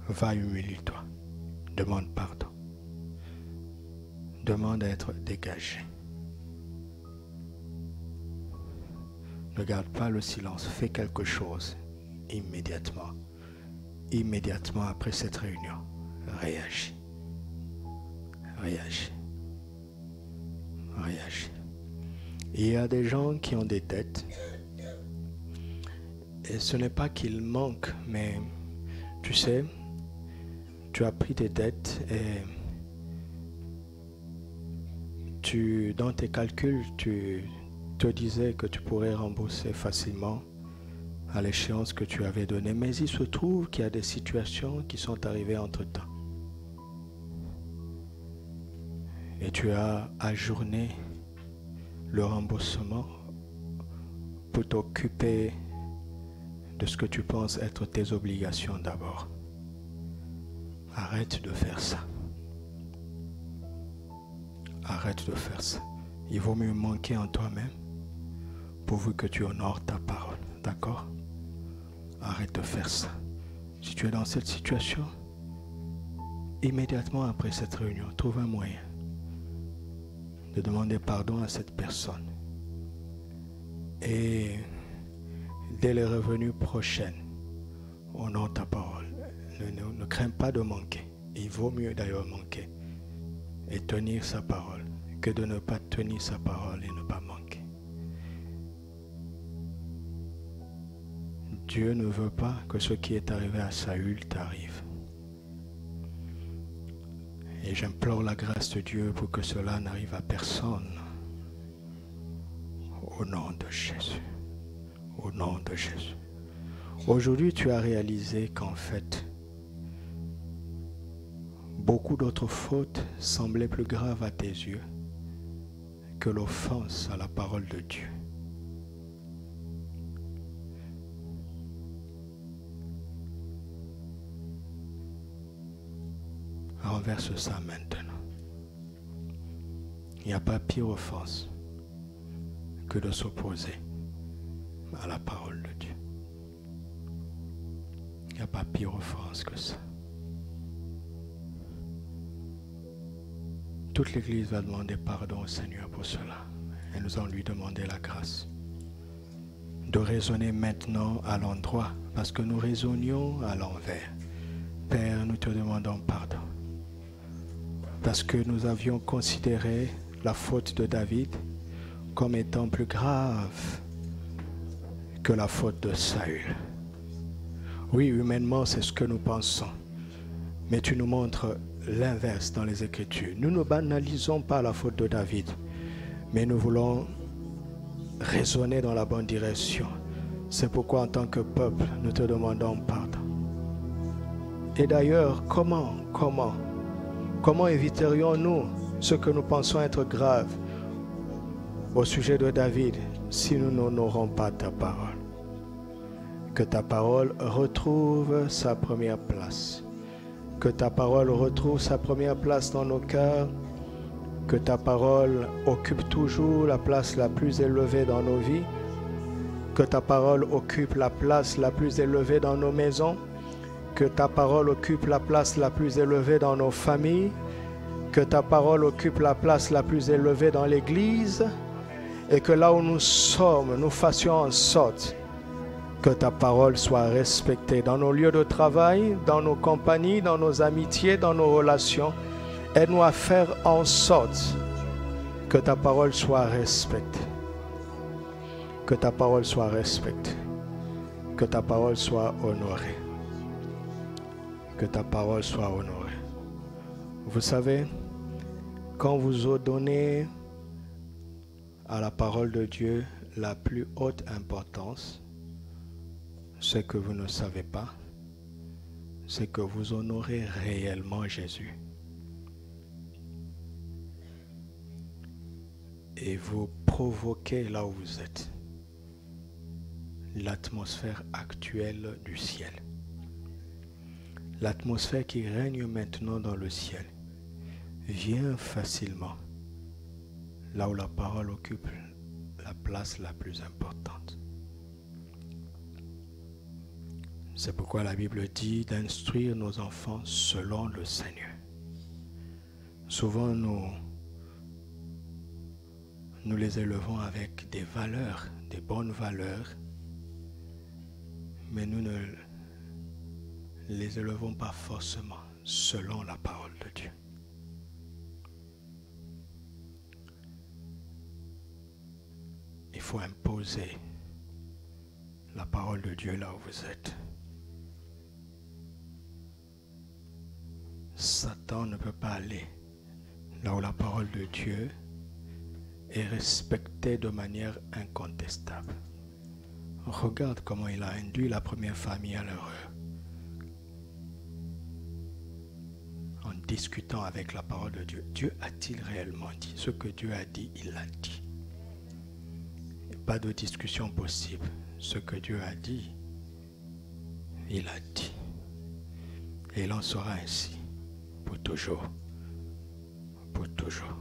va humilie-toi. Demande pardon. Demande à être dégagé. Ne garde pas le silence. Fais quelque chose immédiatement. Immédiatement après cette réunion. Réagis. Réagis. Réagis. Il y a des gens qui ont des dettes. Et ce n'est pas qu'ils manquent, mais tu sais, tu as pris tes dettes et dans tes calculs, tu te disais que tu pourrais rembourser facilement à l'échéance que tu avais donnée. Mais il se trouve qu'il y a des situations qui sont arrivées entre-temps. Et tu as ajourné le remboursement pour t'occuper de ce que tu penses être tes obligations d'abord. Arrête de faire ça. Arrête de faire ça. Il vaut mieux manquer en toi-même pourvu que tu honores ta parole. D'accord? Arrête de faire ça. Si tu es dans cette situation, immédiatement après cette réunion, trouve un moyen de demander pardon à cette personne. Et dès les revenus prochaines, honore ta parole. Ne crains pas de manquer. Il vaut mieux d'ailleurs manquer et tenir sa parole que de ne pas tenir sa parole et ne pas manquer. Dieu ne veut pas que ce qui est arrivé à Saül t'arrive. Et j'implore la grâce de Dieu pour que cela n'arrive à personne. Au nom de Jésus. Au nom de Jésus. Aujourd'hui, tu as réalisé qu'en fait, beaucoup d'autres fautes semblaient plus graves à tes yeux que l'offense à la parole de Dieu. Renverse ça maintenant. Il n'y a pas pire offense que de s'opposer à la parole de Dieu. Il n'y a pas pire offense que ça. Toute l'Église va demander pardon au Seigneur pour cela. Et nous allons lui demander la grâce de raisonner maintenant à l'endroit, parce que nous raisonnions à l'envers. Père, nous te demandons pardon. Parce que nous avions considéré la faute de David comme étant plus grave que la faute de Saül. Oui, humainement, c'est ce que nous pensons. Mais tu nous montres l'inverse dans les Écritures. Nous ne banalisons pas la faute de David, mais nous voulons raisonner dans la bonne direction. C'est pourquoi en tant que peuple, nous te demandons pardon. Et d'ailleurs, comment éviterions-nous ce que nous pensons être grave au sujet de David si nous n'honorons pas ta parole? Que ta parole retrouve sa première place. Que ta parole retrouve sa première place dans nos cœurs. Que ta parole occupe toujours la place la plus élevée dans nos vies. Que ta parole occupe la place la plus élevée dans nos maisons. Que ta parole occupe la place la plus élevée dans nos familles. Que ta parole occupe la place la plus élevée dans l'Église. Et que là où nous sommes, nous fassions en sorte que ta parole soit respectée dans nos lieux de travail, dans nos compagnies, dans nos amitiés, dans nos relations. Aide-nous à faire en sorte que ta parole soit respectée. Que ta parole soit respectée. Que ta parole soit honorée. Que ta parole soit honorée. Vous savez, quand vous donnez à la parole de Dieu la plus haute importance, ce que vous ne savez pas, c'est que vous honorez réellement Jésus. Et vous provoquez là où vous êtes l'atmosphère actuelle du ciel. L'atmosphère qui règne maintenant dans le ciel vient facilement là où la parole occupe la place la plus importante. C'est pourquoi la Bible dit d'instruire nos enfants selon le Seigneur. Souvent nous les élevons avec des valeurs, des bonnes valeurs, mais nous ne les élevons pas forcément selon la parole de Dieu. Il faut imposer la parole de Dieu là où vous êtes. Satan ne peut pas aller là où la parole de Dieu est respectée de manière incontestable. Regarde comment il a induit la première famille à l'erreur. En discutant avec la parole de Dieu. Dieu a-t-il réellement dit? Ce que Dieu a dit, il l'a dit. Pas de discussion possible. Ce que Dieu a dit, il a dit. Et il en sera ainsi pour toujours. Pour toujours.